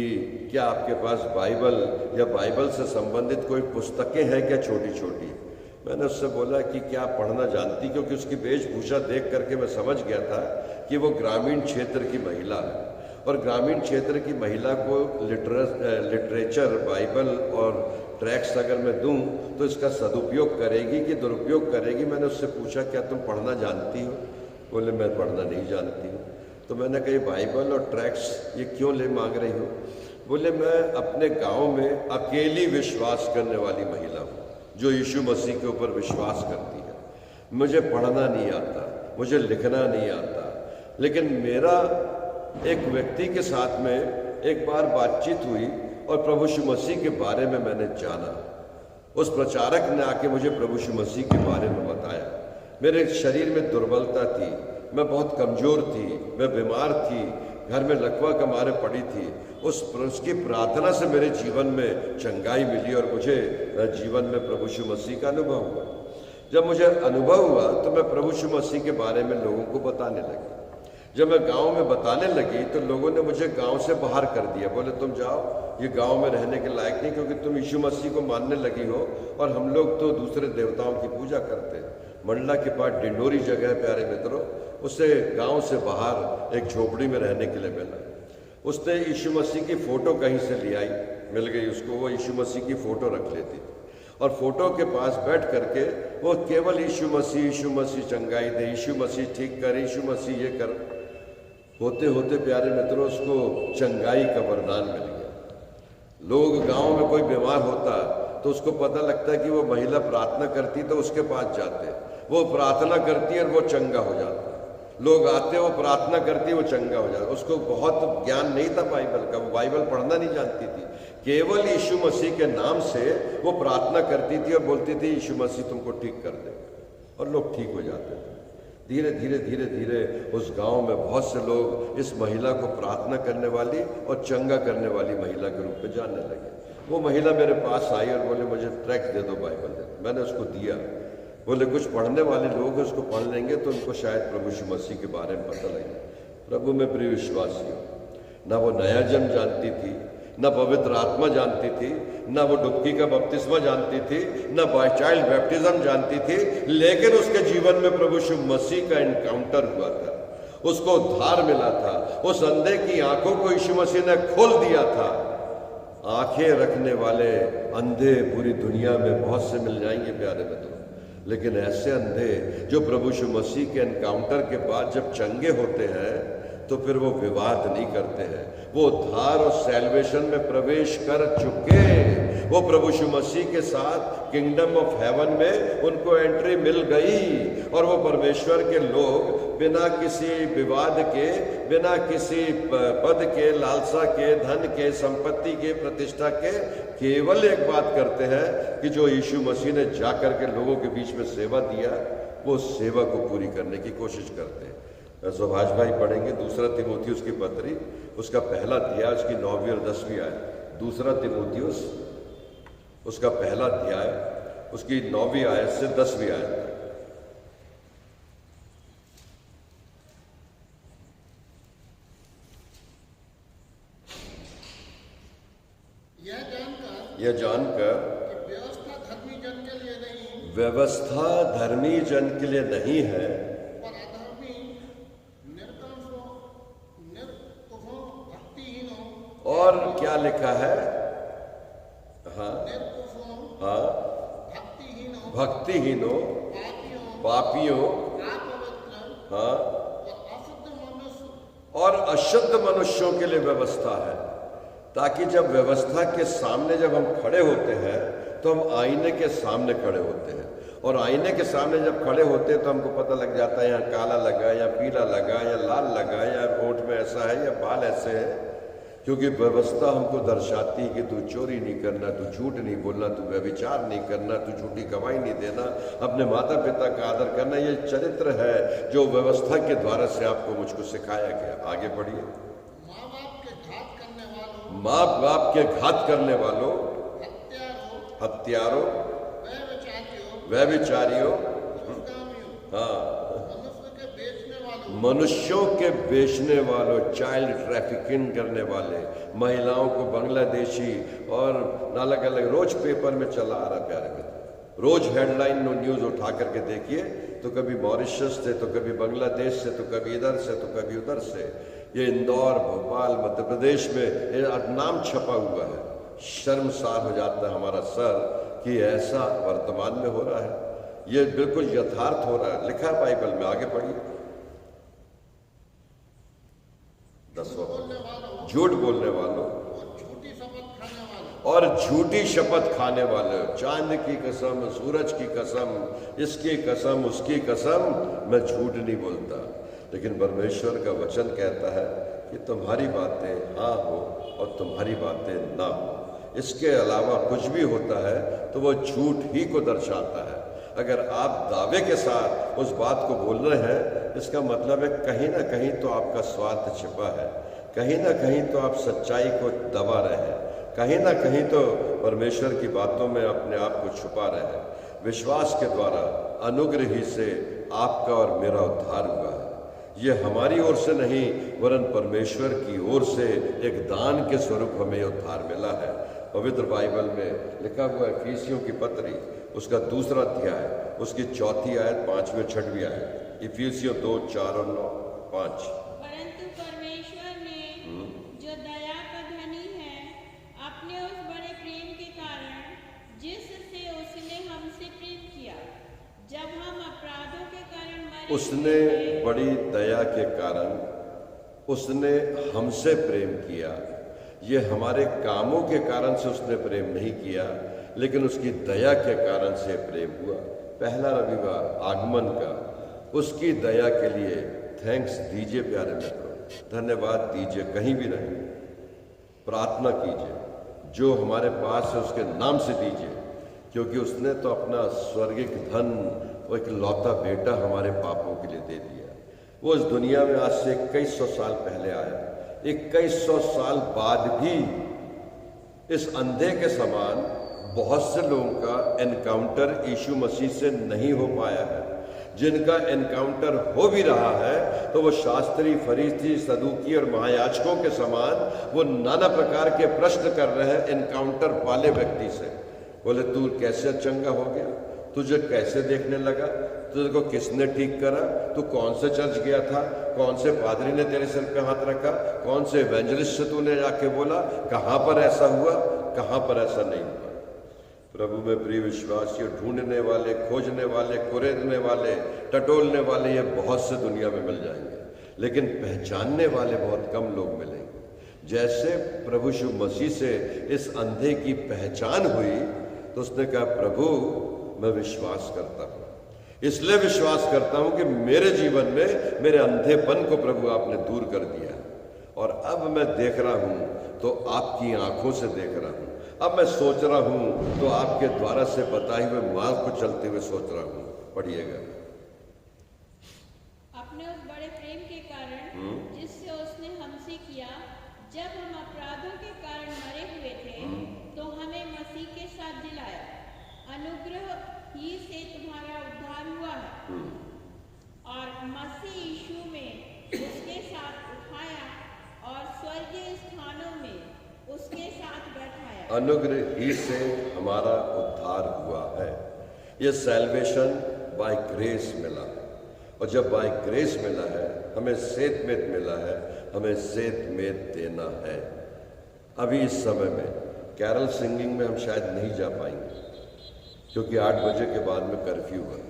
क्या आपके पास बाइबल या बाइबल से संबंधित कोई पुस्तकें हैं क्या, छोटी छोटी। मैंने उससे बोला कि क्या आप पढ़ना जानती, क्योंकि उसकी वेशभूषा देख करके मैं समझ गया था कि वो ग्रामीण क्षेत्र की महिला है और ग्रामीण क्षेत्र की महिला को लिटरेचर, बाइबल और ट्रैक्ट्स अगर मैं दूं तो इसका सदुपयोग करेगी कि दुरुपयोग करेगी। मैंने उससे पूछा क्या तुम पढ़ना जानती हो? बोले मैं पढ़ना नहीं जानती हूँ। तो मैंने कही बाइबल और ट्रैक्ट्स ये क्यों ले मांग रही हो? बोले मैं अपने गांव में अकेली विश्वास करने वाली महिला हूँ जो यीशु मसीह के ऊपर विश्वास करती है। मुझे पढ़ना नहीं आता, मुझे लिखना नहीं आता, लेकिन मेरा एक व्यक्ति के साथ में एक बार बातचीत हुई और प्रभु यीशु मसीह के बारे में मैंने जाना। उस प्रचारक ने आके मुझे प्रभु यीशु मसीह के बारे में बताया। मेरे शरीर में दुर्बलता थी, मैं बहुत कमज़ोर थी, मैं बीमार थी, घर में लकवा के मारे पड़ी थी। उसकी प्रार्थना से मेरे जीवन में चंगाई मिली और मुझे जीवन में प्रभु यीशु मसीह का अनुभव हुआ। जब मुझे अनुभव हुआ तो मैं प्रभु यीशु मसीह के बारे में लोगों को बताने लगी। जब मैं गांव में बताने लगी तो लोगों ने मुझे गांव से बाहर कर दिया। बोले तुम जाओ, ये गांव में रहने के लायक नहीं, क्योंकि तुम यीशु मसीह को मानने लगी हो और हम लोग तो दूसरे देवताओं की पूजा करते हैं। मंडला के पास डिंडोरी जगह है प्यारे मित्रों, उससे गांव से बाहर एक झोपड़ी में रहने के लिए मिला। उसने यीशु मसीह की फ़ोटो कहीं से ले आई, मिल गई उसको, वो यीशु मसीह की फ़ोटो रख लेती थी और फोटो के पास बैठ करके वो केवल यीशु मसीह चंगाई दे, यीशु मसीह ठीक कर, यीशु मसीह ये कर। होते होते प्यारे मित्रों उसको चंगाई का वरदान मिल गया। लोग गांव में कोई बीमार होता तो उसको पता लगता है कि वो महिला प्रार्थना करती तो उसके पास जाते, वो प्रार्थना करती और वो चंगा हो जाता। लोग आते, वो प्रार्थना करती, वो चंगा हो जाता। उसको बहुत ज्ञान नहीं था बाइबल का, वो बाइबल पढ़ना नहीं जानती थी। केवल यीशु मसीह के नाम से वो प्रार्थना करती थी और बोलती थी यीशु मसीह तुमको ठीक कर दे, और लोग ठीक हो जाते थे। धीरे धीरे धीरे धीरे उस गांव में बहुत से लोग इस महिला को प्रार्थना करने वाली और चंगा करने वाली महिला के रूप में जानने लगे। वो महिला मेरे पास आई और बोले मुझे ट्रैक्ट दे दो, बाइबल दे दो। मैंने उसको दिया। बोले कुछ पढ़ने वाले लोग उसको पढ़ लेंगे तो उनको शायद प्रभु यीशु मसीह के बारे में पता लगे। प्रभु में प्रिय विश्वासी हो, ना वो नया जन्म जानती थी, न पवित्र आत्मा जानती थी, न वो डुबकी का बपतिस्मा जानती थी, न बाय चाइल्ड बैप्टिज्म जानती थी, लेकिन उसके जीवन में प्रभु यीशु मसीह का एनकाउंटर हुआ था, उसको उद्धार मिला था। उस अंधे की आंखों को यीशु मसीह ने खोल दिया था। आंखें रखने वाले अंधे पूरी दुनिया में बहुत से मिल जाएंगे प्यारे मित्रों, लेकिन ऐसे अंधे जो प्रभु यीशु मसीह के एनकाउंटर के बाद जब चंगे होते हैं तो फिर वो विवाद नहीं करते हैं, वो उद्धार और सैल्वेशन में प्रवेश कर चुके। वो प्रभु यीशु मसीह के साथ किंगडम ऑफ हेवन में उनको एंट्री मिल गई और वो परमेश्वर के लोग बिना किसी विवाद के बिना किसी पद के, लालसा के, धन के, संपत्ति के, प्रतिष्ठा के, केवल एक बात करते हैं कि जो यीशु मसीह ने जाकर के लोगों के बीच में सेवा दिया, वो सेवा को पूरी करने की कोशिश करते हैं। सुभाष भाई पढ़ेंगे 2 तीमुथियुस की पत्री, उसका पहला अध्याय, उसकी 9वीं और 10वीं आयत। 2 तीमुथियुस उसका पहला अध्याय, उसकी 9वीं आयत से 10वीं आयत तक। यह जानकर कि व्यवस्था धर्मी जन के लिए नहीं, व्यवस्था धर्मी जन के लिए नहीं है, पर अधर्मी, निर्दोषों, निर्कुशों, भक्तिहीनों, और क्या लिखा है? हाँ निर्कुशों, हाँ, भक्तिहीनों, भक्तिहीनों, पापियों, पापियों, अपवित्र हाँ, और अशुद्ध मनुष्य, और अशुद्ध मनुष्यों के लिए व्यवस्था है, ताकि जब व्यवस्था के सामने जब हम खड़े होते हैं तो हम आईने के सामने खड़े होते हैं, और आईने के सामने जब खड़े होते हैं तो हमको पता लग जाता है यहाँ काला लगा, या पीला लगा, या लाल लगा, या होंठ में ऐसा है, या बाल ऐसे है। क्योंकि व्यवस्था हमको दर्शाती है कि तू चोरी नहीं करना, तू झूठ नहीं बोलना, तू व्यभिचार नहीं करना, तू झूठी गवाही नहीं देना, अपने माता पिता का आदर करना। ये चरित्र है जो व्यवस्था के द्वारा से आपको मुझको सिखाया गया। आगे बढ़िए। माँ बाप के घात करने वालों, माँ बाप के घात करने वालों, हत्यारों, हत्यारों, व्यभिचारियों, व्यभिचारियों, दुष्कामियों, हाँ, मनुष्य के बेचने वालों, मनुष्यों के बेचने वालों, चाइल्ड ट्रैफिकिंग करने वाले, महिलाओं को बांग्लादेशी, और अलग अलग रोज पेपर में चला आ रहा प्यारे मित्र, रोज हेडलाइन न्यूज उठा करके देखिए, तो कभी मॉरिशस से, तो कभी बांग्लादेश से, तो कभी इधर से, तो कभी उधर से। ये इंदौर, भोपाल, मध्य प्रदेश में ये नाम छपा हुआ है। शर्मसार हो जाता है हमारा सर कि ऐसा वर्तमान में हो रहा है। ये बिल्कुल यथार्थ हो रहा है, लिखा है बाइबल में। आगे पढ़िए। 10वां, झूठ बोलने वालों झूठी शपथ खाने वालों, और झूठी शपथ खाने वाले, चांद की कसम, सूरज की कसम, इसकी कसम, उसकी कसम, मैं झूठ नहीं बोलता। लेकिन परमेश्वर का वचन कहता है कि तुम्हारी बातें हाँ हो और तुम्हारी बातें ना हो, इसके अलावा कुछ भी होता है तो वो झूठ ही को दर्शाता है। अगर आप दावे के साथ उस बात को बोल रहे हैं, इसका मतलब है कहीं ना कहीं तो आपका स्वार्थ छिपा है, कहीं ना कहीं तो आप सच्चाई को दबा रहे हैं, कहीं ना कहीं तो परमेश्वर की बातों में अपने आप को छुपा रहे हैं। विश्वास के द्वारा अनुग्रह ही से आपका और मेरा उद्धार हुआ है। ये हमारी ओर से नहीं, वरन परमेश्वर की ओर से एक दान के स्वरूप हमें उद्धार मिला है। पवित्र बाइबल में लिखा हुआ है, इफिसियों की पत्री, उसका 2 अध्याय, उसकी 4 आयत, 5वीं और 6वीं आयत। इफिसियों 2, 4 और 9, 5। परंतु परमेश्वर ने जो दया का धनी है, अपने उस बड़े प्रेम के कारण, जिससे उसने हमसे प्रेम किया, जब हम अपराधों के कारण मरे, उसने बड़ी दया के कारण उसने हमसे प्रेम किया। ये हमारे कामों के कारण से उसने प्रेम नहीं किया, लेकिन उसकी दया के कारण से प्रेम हुआ। पहला रविवार आगमन का, उसकी दया के लिए थैंक्स दीजिए प्यारे मित्रों, धन्यवाद दीजिए। कहीं भी नहीं, प्रार्थना कीजिए, जो हमारे पास है उसके नाम से दीजिए, क्योंकि उसने तो अपना स्वर्गिक धन, वो एक लौता बेटा हमारे पापों के लिए दे दिया। वो इस दुनिया में आज से 2100 साल पहले आया। 2100 साल बाद भी इस अंधे के समान बहुत से लोगों का एनकाउंटर यीशु मसीह से नहीं हो पाया है। जिनका एनकाउंटर हो भी रहा है तो वो शास्त्री, फरीसी, सदूकी और महायाजकों के समान वो नाना प्रकार के प्रश्न कर रहे हैं एनकाउंटर वाले व्यक्ति से। बोले, तू कैसे चंगा हो गया? तुझे कैसे देखने लगा? तुझे को किसने ठीक करा? तू कौन से चर्च गया था? कौन से पादरी ने तेरे सिर पे हाथ रखा? कौन से एवेंजलिस्ट से तूने जाके बोला? कहाँ पर ऐसा हुआ, कहाँ पर ऐसा नहीं हुआ? प्रभु में प्रिय विश्वासियों, ढूंढने वाले, खोजने वाले, कुरेदने वाले, टटोलने वाले ये बहुत से दुनिया में मिल जाएंगे, लेकिन पहचानने वाले बहुत कम लोग मिलेंगे। जैसे प्रभु यीशु मसीह से इस अंधे की पहचान हुई तो उसने कहा, प्रभु मैं विश्वास करता हूँ। इसलिए विश्वास करता हूं कि मेरे जीवन में मेरे अंधेपन को प्रभु आपने दूर कर दिया और अब मैं देख रहा हूं तो आपकी आंखों से देख रहा हूं। अब मैं सोच रहा हूं तो आपके द्वारा से बताए हुए मार्ग को चलते हुए सोच रहा हूं। पढ़िएगा। अपने उस बड़े प्रेम के कारण जिससे उसने हमसे किया, जब हम अपराधों के कारण मरे हुए थे तो हमें मसीह के साथ जिलाया। अनुग्रह ही से तुम्हारा उद्धार हुआ है और मसीह यीशु में उसके साथ उठाया और स्वर्गीय स्थानों में उसके साथ बैठाया। अनुग्रह ही से हमारा उद्धार हुआ है। ये सैल्वेशन बाय ग्रेस मिला है और जब बाय ग्रेस मिला है हमें सेत मेत मिला है, हमें सेत मेत देना है। अभी इस समय में कैरल सिंगिंग में हम शायद नहीं जा पाएंगे क्योंकि 8 बजे के बाद में कर्फ्यू है।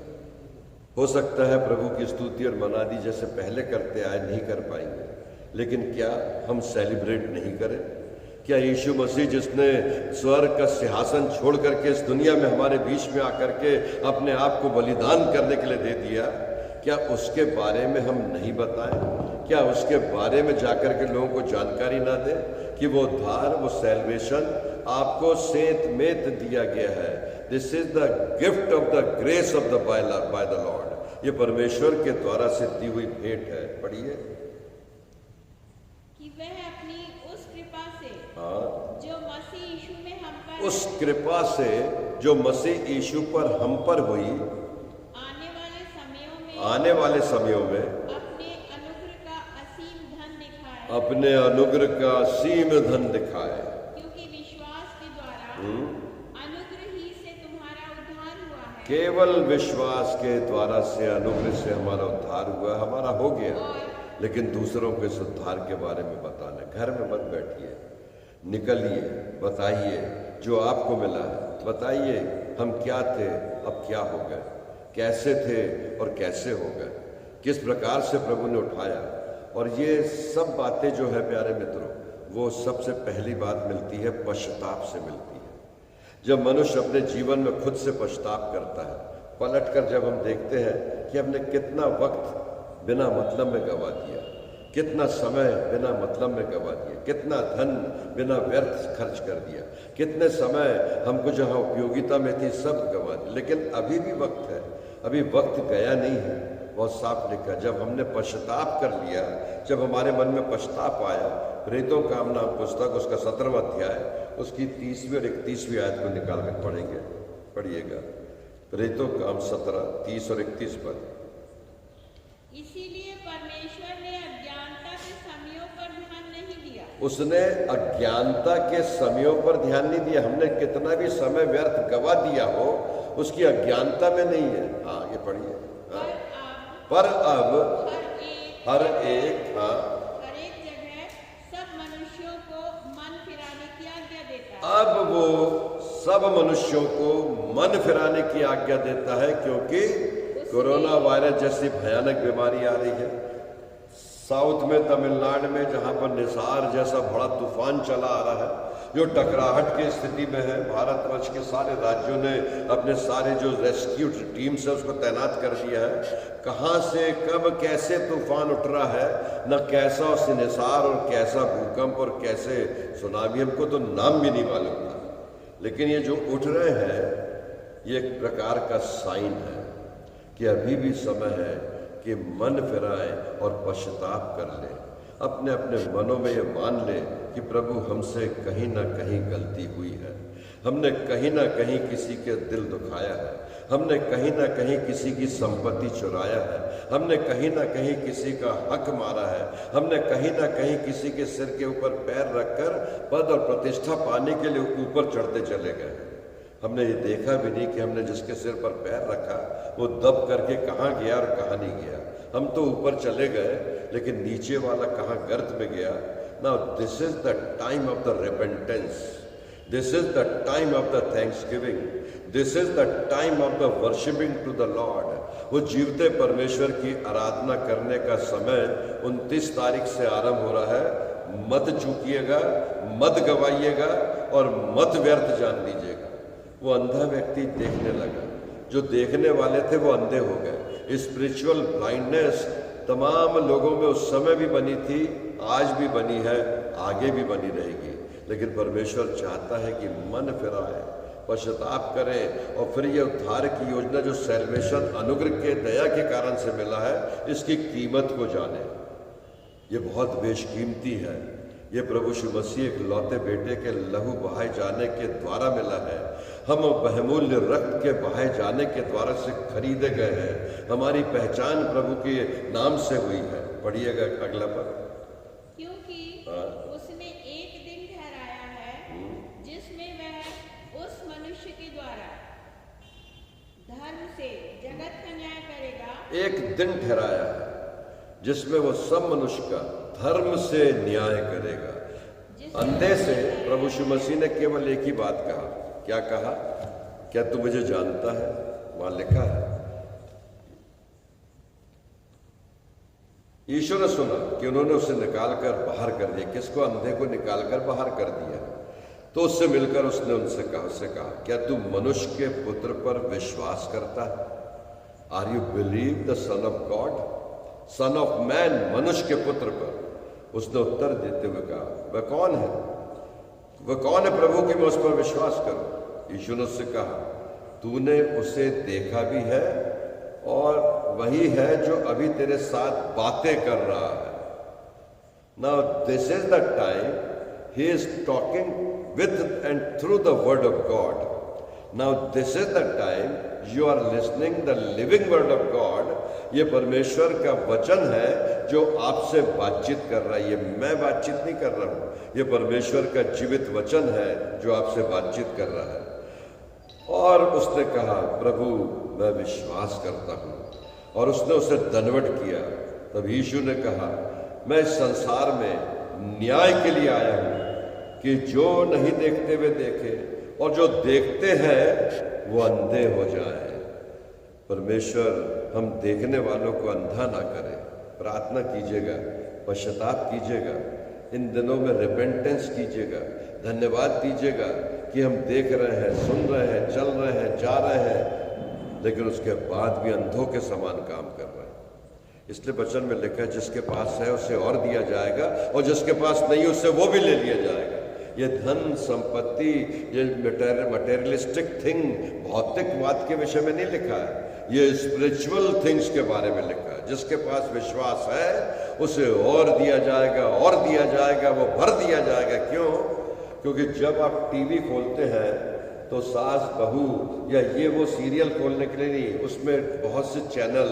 हो सकता है प्रभु की स्तुति और मनादी जैसे पहले करते आए नहीं कर पाएंगे, लेकिन क्या हम सेलिब्रेट नहीं करें? क्या यीशु मसीह जिसने स्वर्ग का सिंहासन छोड़ करके इस दुनिया में हमारे बीच में आकर के अपने आप को बलिदान करने के लिए दे दिया, क्या उसके बारे में हम नहीं बताएं? क्या उसके बारे में जाकर के लोगों को जानकारी ना दें कि वो उद्धार, वो सैल्वेशन आपको सेत मेत दिया गया है। This is the gift of the grace of the by the Lord. ये परमेश्वर के द्वारा से दी हुई भेंट है। पढ़िए कि वह अपनी उस कृपा से जो मसीह यीशु में हम पर उस कृपा से जो मसीह यीशु पर हम पर हुई आने वाले समयों में अपने अनुग्रह का असीम धन दिखाए। अपने अनुग्रह का असीम धन दिखाए। क्योंकि विश्वास के द्वारा अनुग्रह ही से तुम्हारा उद्धार हुआ है। केवल विश्वास के द्वारा से अनुग्रह से हमारा उद्धार हुआ, हमारा हो गया। लेकिन दूसरों के इस उद्धार के बारे में बताना। घर में मत बैठिए, निकलिए, बताइए जो आपको मिला है। बताइए हम क्या थे अब क्या हो गए, कैसे थे और कैसे हो गए, किस प्रकार से प्रभु ने उठाया। और ये सब बातें जो है प्यारे मित्रों, वो सबसे पहली बात मिलती है पश्चाताप से मिलती है। जब मनुष्य अपने जीवन में खुद से पश्चाताप करता है, पलट कर जब हम देखते हैं कि हमने कितना वक्त बिना मतलब में गवा दिया, कितना समय बिना मतलब में गवा दिया, कितना धन बिना व्यर्थ खर्च कर दिया, कितने समय हमको जहाँ उपयोगिता में थी सब गवा दिया। लेकिन अभी भी वक्त है, अभी वक्त गया नहीं है। बहुत साफ लिखा, जब हमने पश्चाताप कर लिया, जब हमारे मन में पश्चाताप आया। प्रेतों का नाम पुस्तक उसका 17वां अध्याय उसकी 30वीं और 31वीं आयत को निकाल कर पढ़ेंगे। पढ़िएगा प्रेतों का 17, 30 और 31 पद। इसीलिए परमेश्वर ने अज्ञानता के समयों पर ध्यान नहीं दिया। उसने अज्ञानता के समयों पर ध्यान नहीं दिया। हमने कितना भी समय व्यर्थ गवा दिया हो, उसकी अज्ञानता में नहीं है। हाँ ये पढ़िए। पर अब हर एक जगह सब मनुष्यों को मन फिराने की आज्ञा देता है। अब वो सब मनुष्यों को मन फिराने की आज्ञा देता है, क्योंकि कोरोना वायरस जैसी भयानक बीमारी आ रही है। साउथ में, तमिलनाडु में, जहां पर निसार जैसा बड़ा तूफान चला आ रहा है, जो टकराहट की स्थिति में है। भारतवर्ष के सारे राज्यों ने अपने सारे जो रेस्क्यू टीम्स है उसको तैनात कर दिया है। कहाँ से कब कैसे तूफान उठ रहा है, न कैसा उस निसार और कैसा भूकंप और कैसे सुनामी, हमको तो नाम भी नहीं मालूम था। लेकिन ये जो उठ रहे हैं ये एक प्रकार का साइन है कि अभी भी समय है कि मन फिराए और पश्चाताप कर ले। अपने अपने मनों में ये मान ले कि प्रभु हमसे कहीं ना कहीं गलती हुई है, हमने कहीं ना कहीं किसी के दिल दुखाया है, हमने कहीं ना कहीं किसी की संपत्ति चुराया है, हमने कहीं ना कहीं किसी का हक मारा है, हमने कहीं ना कहीं किसी के सिर के ऊपर पैर रखकर पद और प्रतिष्ठा पाने के लिए ऊपर चढ़ते चले गए। हमने ये देखा भी नहीं कि हमने जिसके सिर पर पैर रखा वो दब करके कहाँ गया और कहाँ नहीं गया। हम तो ऊपर चले गए, लेकिन नीचे वाला कहाँ गर्त में गया। Now this is the time of the repentance, this is the time of the thanksgiving, this is the time of the worshipping to the lord. वो जीवते परमेश्वर की आराधना करने का समय 29 तारीख से आरंभ हो रहा है। मत चूकिएगा, मत गवाइएगा और मत व्यर्थ जान लीजिएगा। वो अंधा व्यक्ति देखने लगा जो देखने वाले थे वो अंधे हो गए। स्पिरिचुअल ब्लाइंडनेस तमाम लोगों में उस समय भी बनी थी, आज भी बनी है, आगे भी बनी रहेगी। लेकिन परमेश्वर चाहता है कि मन फिराए, पश्चाताप करें और फिर ये उद्धार की योजना जो सैल्वेशन अनुग्रह के दया के कारण से मिला है, इसकी कीमत को जाने। ये बहुत बेशकीमती है। ये प्रभु यीशु मसीह एक लौते बेटे के लहू बहाए जाने के द्वारा मिला है। हम बहुमूल्य रक्त के बहाए जाने के द्वारा से खरीदे गए हैं। हमारी पहचान प्रभु के नाम से हुई है। पढ़िएगा अगला पर। क्योंकि उसने एक दिन ठहराया है जिसमें वह उस मनुष्य के द्वारा धर्म से जगत का न्याय करेगा। एक दिन ठहराया है जिसमें वो सब मनुष्य का धर्म से न्याय करेगा। अंधे से प्रभु यीशु मसीह ने केवल एक ही बात कहा। क्या कहा? क्या तू मुझे जानता है? वहां लिखा है। यीशु ने सुना कि उन्होंने उसे निकालकर बाहर कर दिया। किसको? अंधे को निकालकर बाहर कर दिया। तो उससे मिलकर उसने उससे कहा, क्या तू मनुष्य के पुत्र पर विश्वास करता है? Are you believe the son of God, son of man, मनुष्य के पुत्र पर? उसने उत्तर देते हुए कहा, वह कौन है? वह कौन है प्रभु कि मैं उस पर विश्वास करूं? यीशु ने उससे कहा, तूने उसे देखा भी है और वही है जो अभी तेरे साथ बातें कर रहा है। Now this is the time he is talking with and through the word of God. Now this is the time you are listening the living word of God. ये परमेश्वर का वचन है जो आपसे बातचीत कर रहा है। ये मैं बातचीत नहीं कर रहा हूं, ये परमेश्वर का जीवित वचन है जो आपसे बातचीत कर रहा है। और उसने कहा, प्रभु मैं विश्वास करता हूं। और उसने उसे दंडवत किया। तब यीशु ने कहा, मैं इस संसार में न्याय के लिए आया हूं कि जो नहीं देखते हुए देखे और जो देखते हैं वो अंधे हो जाएं। परमेश्वर हम देखने वालों को अंधा ना करे। प्रार्थना कीजिएगा, पश्चाताप कीजिएगा, इन दिनों में रिपेंटेंस कीजिएगा, धन्यवाद दीजिएगा कि हम देख रहे हैं, सुन रहे हैं, चल रहे हैं, जा रहे हैं, लेकिन उसके बाद भी अंधों के समान काम कर रहे हैं। इसलिए वचन में लिखा है, जिसके पास है उसे और दिया जाएगा और जिसके पास नहीं उससे वो भी ले लिया जाएगा। ये धन संपत्ति, ये मटेरियलिस्टिक थिंग, भौतिकवाद के विषय में नहीं लिखा है, ये स्पिरिचुअल थिंग्स के बारे में लिखा है। जिसके पास विश्वास है उसे और दिया जाएगा, और दिया जाएगा, वो भर दिया जाएगा। क्यों? क्योंकि जब आप टीवी खोलते हैं तो सास बहू या ये वो सीरियल खोलने के लिए नहीं, उसमें बहुत से चैनल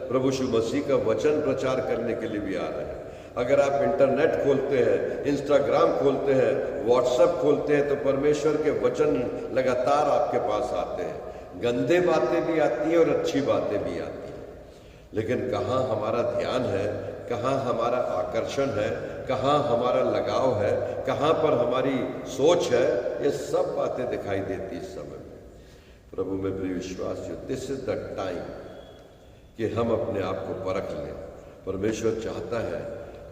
प्रभु यीशु मसीह का वचन प्रचार करने के लिए भी आ रहे हैं। अगर आप इंटरनेट खोलते हैं, इंस्टाग्राम खोलते हैं, व्हाट्सएप खोलते हैं, तो परमेश्वर के वचन लगातार आपके पास आते हैं। गंदे बातें भी आती हैं और अच्छी बातें भी आती हैं। लेकिन कहाँ हमारा ध्यान है, कहाँ हमारा आकर्षण है, कहाँ हमारा लगाव है, कहाँ पर हमारी सोच है, ये सब बातें दिखाई देती इस समय में। प्रभु में भी विश्वास जो दिस इज द टाइम कि हम अपने आप को परख लें। परमेश्वर चाहता है,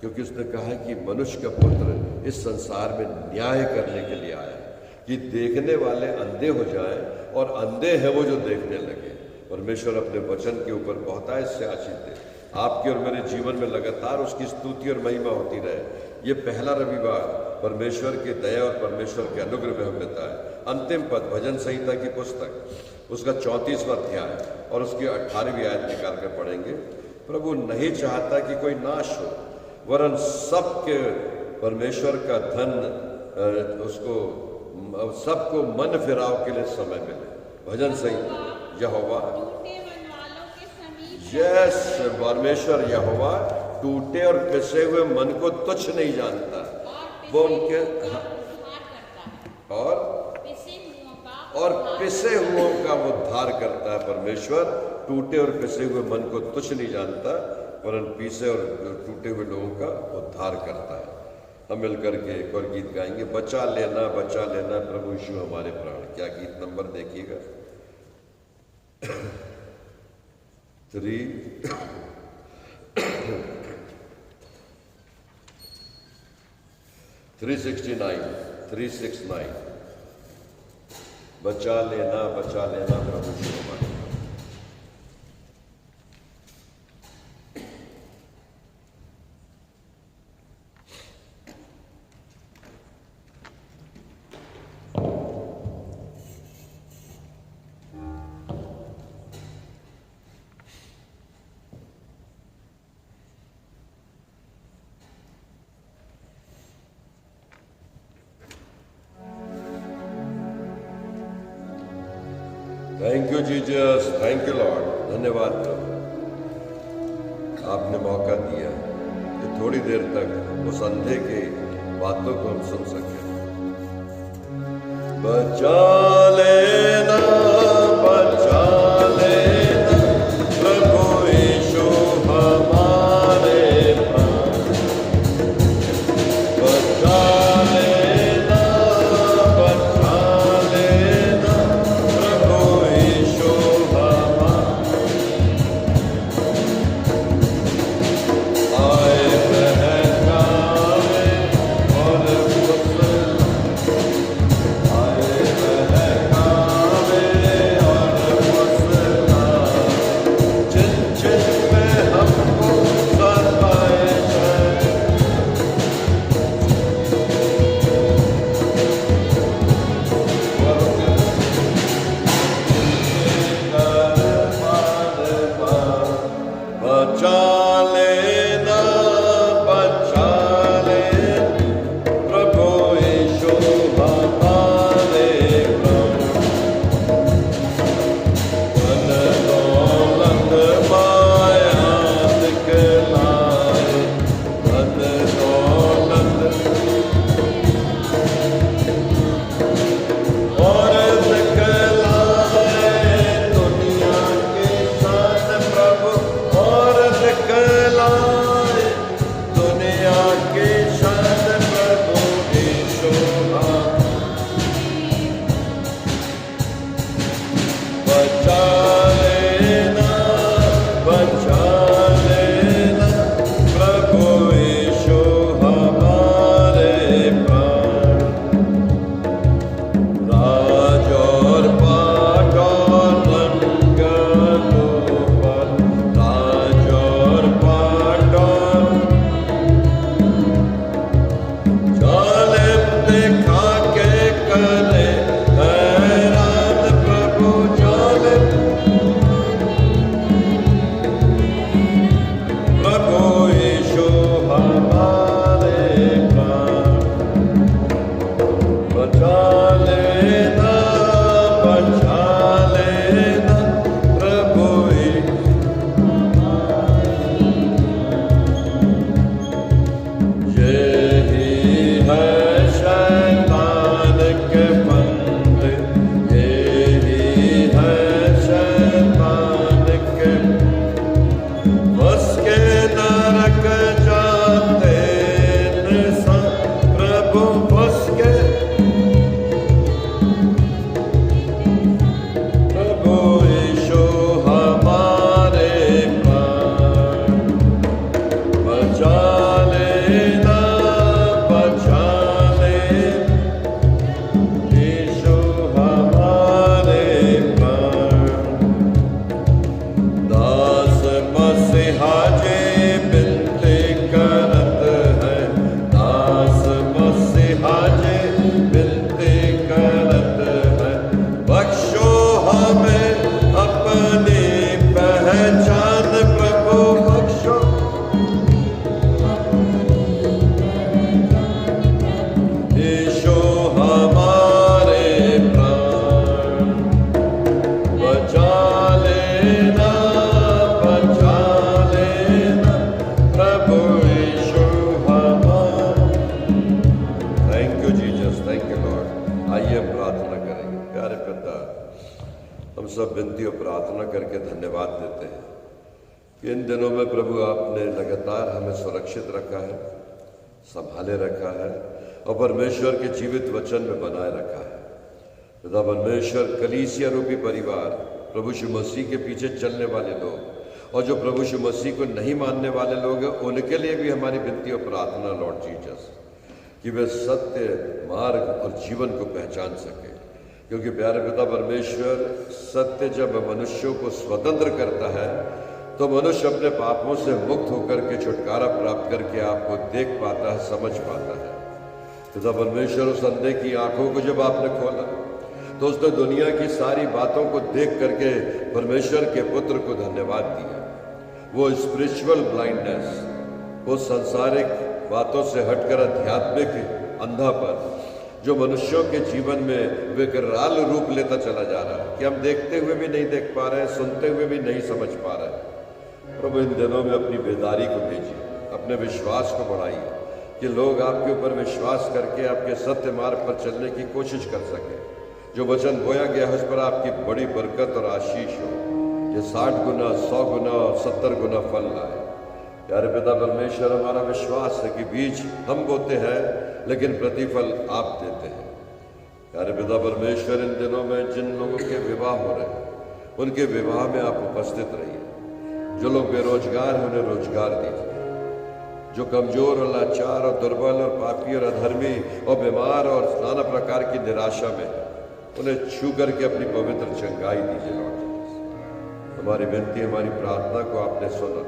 क्योंकि उसने कहा है कि मनुष्य का पुत्र इस संसार में न्याय करने के लिए आया है, कि देखने वाले अंधे हो जाएं और अंधे हैं वो जो देखने लगे। परमेश्वर अपने वचन के ऊपर बहुतायत से आशीष दे। आपके और मेरे जीवन में लगातार उसकी स्तुति और महिमा होती रहे। ये पहला रविवार परमेश्वर के दया और परमेश्वर के अनुग्रह में हम बिताए। अंतिम पद भजन संहिता की पुस्तक उसका 34वां अध्याय और उसकी 18वीं आयत निकाल कर पढ़ेंगे। प्रभु नहीं चाहता कि कोई नाश हो, वरन सबके परमेश्वर का धन उसको सबको मन फिराव के लिए समय मिले। भजन संहिता यहोवा, यस, परमेश्वर यहोवा टूटे और पिसे हुए मन को तुच्छ नहीं जानता। वो उनके और पिसे हुओं का वो उद्धार करता है। परमेश्वर टूटे और पिसे हुए मन को तुच्छ नहीं जानता, वरन पीसे और टूटे हुए लोगों का उद्धार करता है। हम मिलकर के एक और गीत गाएंगे, बचा लेना प्रभु यीशु हमारे प्राण। क्या गीत नंबर देखिएगा? 369 बचा लेना प्रभु यीशु हमारे प्राण। Thank you Jesus, thank you Lord. धन्यवाद प्रभु, आपने मौका दिया कि थोड़ी देर तक उस अंधे की बातों को हम सुन सके। बचा लेना, बचा लेना प्रभु यीशु हमारे प्राण। बचा लेना, बचा लेना प्रभु यीशु हमारे। आए बहकावे और विनती और प्रार्थना करके धन्यवाद देते हैं कि इन दिनों में प्रभु आपने लगातार हमें सुरक्षित रखा है, संभाले रखा है और परमेश्वर के जीवित वचन में बनाए रखा है। पिता परमेश्वर, कलीसिया रूपी परिवार, प्रभु यीशु मसीह के पीछे चलने वाले लोग और जो प्रभु यीशु मसीह को नहीं मानने वाले लोग हैं, उनके लिए भी हमारी विनती और प्रार्थना लॉर्ड जीसस कि वे सत्य, मार्ग और जीवन को पहचान सके। क्योंकि प्यारे पिता परमेश्वर, सत्य जब मनुष्यों को स्वतंत्र करता है तो मनुष्य अपने पापों से मुक्त होकर के छुटकारा प्राप्त करके आपको देख पाता है, समझ पाता है। पिता परमेश्वर, उस अंधे की आंखों को जब आपने खोला तो उसने दुनिया की सारी बातों को देख करके परमेश्वर के पुत्र को धन्यवाद दिया। वो स्पिरिचुअल ब्लाइंडनेस, वो सांसारिक बातों से हटकर आध्यात्मिक अंधापन जो मनुष्यों के जीवन में विकराल रूप लेता चला जा रहा है कि हम देखते हुए भी नहीं देख पा रहे हैं, सुनते हुए भी नहीं समझ पा रहे हैं। प्रभु इन दिनों में अपनी बेदारी को भेजिए, अपने विश्वास को बढ़ाइए कि लोग आपके ऊपर विश्वास करके आपके सत्य मार्ग पर चलने की कोशिश कर सके। जो वचन बोया गया है उस पर आपकी बड़ी बरकत और आशीष हो, ये 60 गुना, 100 गुना और 70 गुना फल लाए। प्यारे पिता परमेश्वर, हमारा विश्वास है कि बीज हम बोते हैं लेकिन प्रतिफल आप देते हैं। प्यारे पिता परमेश्वर, इन दिनों में जिन लोगों के विवाह हो रहे हैं उनके विवाह में आप उपस्थित रहिए। जो लोग बेरोजगार हैं उन्हें रोजगार दीजिए। जो कमजोर और लाचार और दुर्बल और पापी और अधर्मी और बीमार और नाना प्रकार की निराशा में उन्हें छू करके अपनी पवित्र चंगाई दीजिए। लॉर्ड, हमारी विनती, हमारी प्रार्थना को आपने सुना।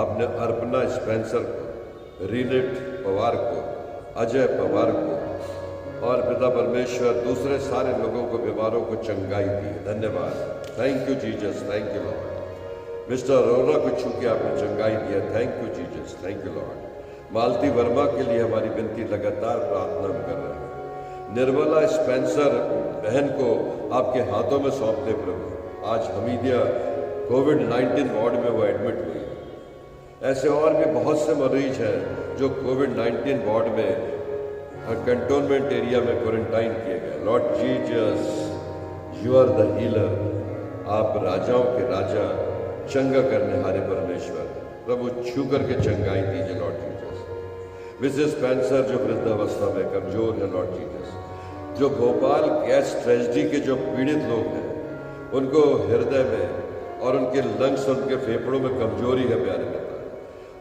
आपने अर्पणा स्पेंसर को, रीनेट पवार को, अजय पवार को और पिता परमेश्वर दूसरे सारे लोगों को, बीमारों को चंगाई दी। धन्यवाद, thank you Jesus, thank you Lord. Mister Arora को छू के आपने चंगाई दिया, thank you Jesus, thank you Lord. Malti Verma के लिए हमारी विनती, लगातार प्रार्थना हम कर रहे हैं। निर्मला स्पेंसर बहन को आपके हाथों में सौंपते प्रभु। आज हमीदिया कोविड-19 वार्ड में वो एडमिट हुई। ऐसे और भी बहुत से मरीज हैं जो कोविड-19 वार्ड में कंटोनमेंट एरिया में क्वारंटाइन किए गए। Lord Jesus, you are the healer. आप राजाओं के राजा, चंगा करने हारे परमेश्वर, प्रभु छू करके चंगाई दीजिए। लॉर्ड जीसस, मिसेस स्पेंसर जो वृद्धावस्था में कमजोर है, लॉर्ड जीसस, जो भोपाल गैस ट्रेजेडी के जो पीड़ित लोग हैं उनको हृदय में और उनके लंग्स और उनके फेफड़ों में कमजोरी है प्यारे पिता,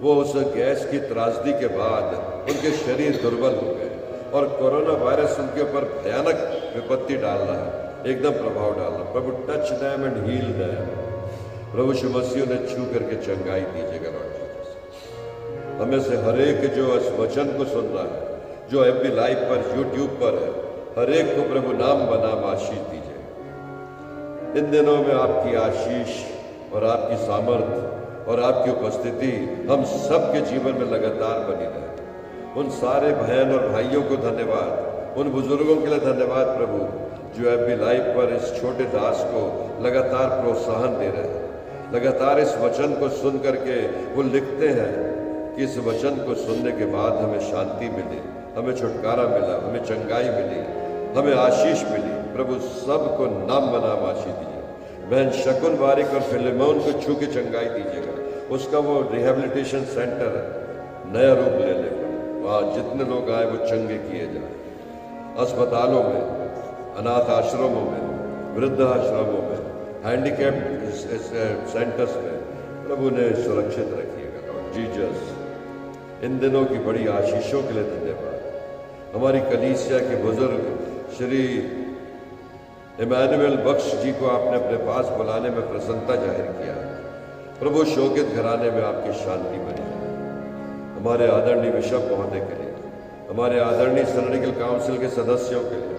वो उस गैस की त्रासदी के बाद उनके शरीर दुर्बल हो गए और कोरोना वायरस उनके ऊपर भयानक विपत्ति डाल रहा है, एकदम प्रभाव डाल रहा है। प्रभु touch them and heal them. प्रभु यीशु मसीह ने छू करके चंगाई दीजिएगा। लॉर्ड जीसस, हमें से हर एक जो इस वचन को सुन रहा है, जो एफबी लाइव पर, यूट्यूब पर है, हर एक को प्रभु नाम बनाम आशीष दीजिए। इन दिनों में आपकी आशीष और आपकी सामर्थ और आपकी उपस्थिति हम सबके जीवन में लगातार बनी रहे। उन सारे बहन और भाइयों को धन्यवाद, उन बुजुर्गों के लिए धन्यवाद प्रभु, जो एफबी लाइव पर इस छोटे दास को लगातार प्रोत्साहन दे रहे हैं। लगातार इस वचन को सुन करके वो लिखते हैं कि इस वचन को सुनने के बाद हमें शांति मिली, हमें छुटकारा मिला, हमें चंगाई मिली, हमें आशीष मिली। प्रभु सबको नाम बनाम आशीष दीजिए। बहन शकुन बारिक और फिलेमोन को छू के चंगाई दीजिएगा। उसका वो रिहेबिलिटेशन सेंटर नया रूप ले लेगा, वहाँ जितने लोग आए वो चंगे किए जाए। अस्पतालों में, अनाथ आश्रमों में, वृद्ध आश्रमों में, हैंडीकैप्ड सेंटर्स में प्रभु ने सुरक्षित रखिएगा। लॉर्ड जीसस, इन दिनों की बड़ी आशीषों के लिए धन्यवाद। हमारी कलीसिया के बुजुर्ग श्री इमैनुअल बख्श जी को आपने अपने पास बुलाने में प्रसन्नता जाहिर किया। प्रभु शोकित घराने में आपकी शांति बनी। हमारे आदरणीय बिशप महोदय के लिए, हमारे आदरणीय सिनोडिकल काउंसिल के सदस्यों के लिए,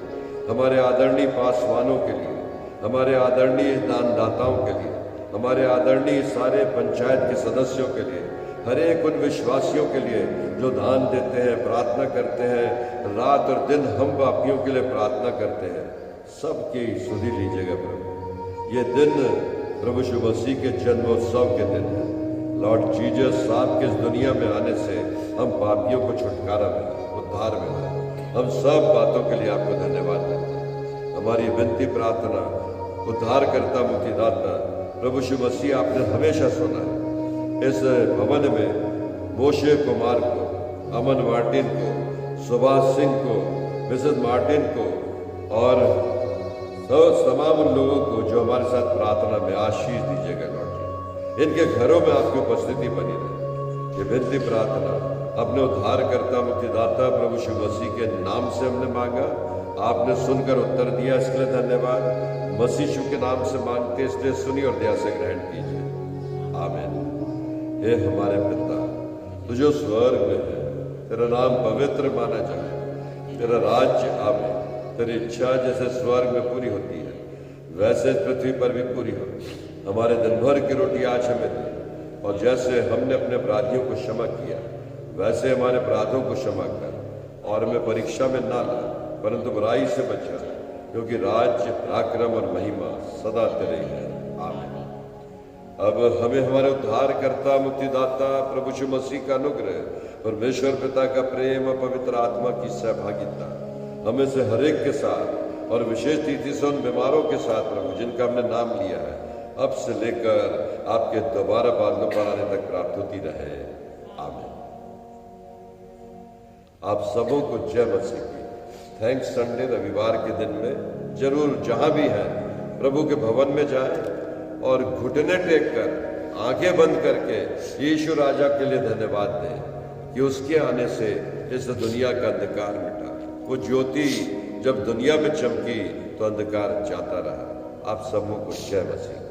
हमारे आदरणीय पासवानों के लिए, हमारे आदरणीय दानदाताओं के लिए, हमारे आदरणीय सारे पंचायत के सदस्यों के लिए, हर एक उन विश्वासियों के लिए जो दान देते हैं, प्रार्थना करते हैं, रात और दिन हम पापियों के लिए प्रार्थना करते हैं, सबकी सुधि लीजिएगा प्रभु। ये दिन प्रभु यीशु मसीह के जन्मोत्सव के दिन है। लॉर्ड जीसस, आपके इस दुनिया में आने से हम पापियों को छुटकारा मिला, उद्धार मिला। हम सब बातों के लिए आपको धन्यवाद देते हैं। हमारी विनती, प्रार्थना, उद्धारकर्ता, मुक्तिदाता प्रभु यीशु मसीह आपने हमेशा सुना है। इस भवन में मोशे कुमार को, अमन मार्टिन को, सुभाष सिंह को, मिसेस मार्टिन को और तमाम उन लोगों को जो हमारे साथ प्रार्थना में आशीष दीजिएगा। लॉर्ड, इनके घरों में आपकी उपस्थिति बनी रहे। ये विनती प्रार्थना अपने उद्धारकर्ता, मुक्तिदाता प्रभु यीशु मसीह के नाम से हमने मांगा, आपने सुनकर उत्तर दिया, इसके लिए धन्यवाद। मसीह यीशु के नाम से मांगते, इसलिए सुनी और दया से ग्रहण कीजिए। आमीन। हे हमारे पिता, तू जो स्वर्ग में है, तेरा नाम पवित्र माना जाए, तेरा राज्य आवे, तेरी इच्छा जैसे स्वर्ग में पूरी होती है वैसे इस पृथ्वी पर भी पूरी हो। हमारे दिन भर की रोटी आज हमें दे, और जैसे हमने अपने अपराधियों को क्षमा किया वैसे हमारे अपराधों को क्षमा कर, और हमें परीक्षा में ना ला परंतु बुराई से बचा, क्योंकि राज्य, पराक्रम और महिमा सदा तेरे ही है। आमीन। अब हमें हमारे उद्धारकर्ता, मुक्तिदाता प्रभु यीशु मसीह का अनुग्रह, परमेश्वर पिता का प्रेम और पवित्र आत्मा की सहभागिता हमें से हर एक के साथ और विशेष रीति से उन बीमारों के साथ प्रभु जिनका हमने नाम लिया है, अब से लेकर आपके दोबारा बादलों पर आने तक प्राप्त होती रहे। आमीन। आप सबों को जय मसीह की। थैंक्स संडे रविवार के दिन में जरूर जहां भी हैं प्रभु के भवन में जाएं और घुटने टेक कर आंखें बंद करके यीशु राजा के लिए धन्यवाद दें कि उसके आने से इस दुनिया का अंधकार मिटा। वो ज्योति जब दुनिया में चमकी तो अंधकार जाता रहा। आप सबों को जय मसीह।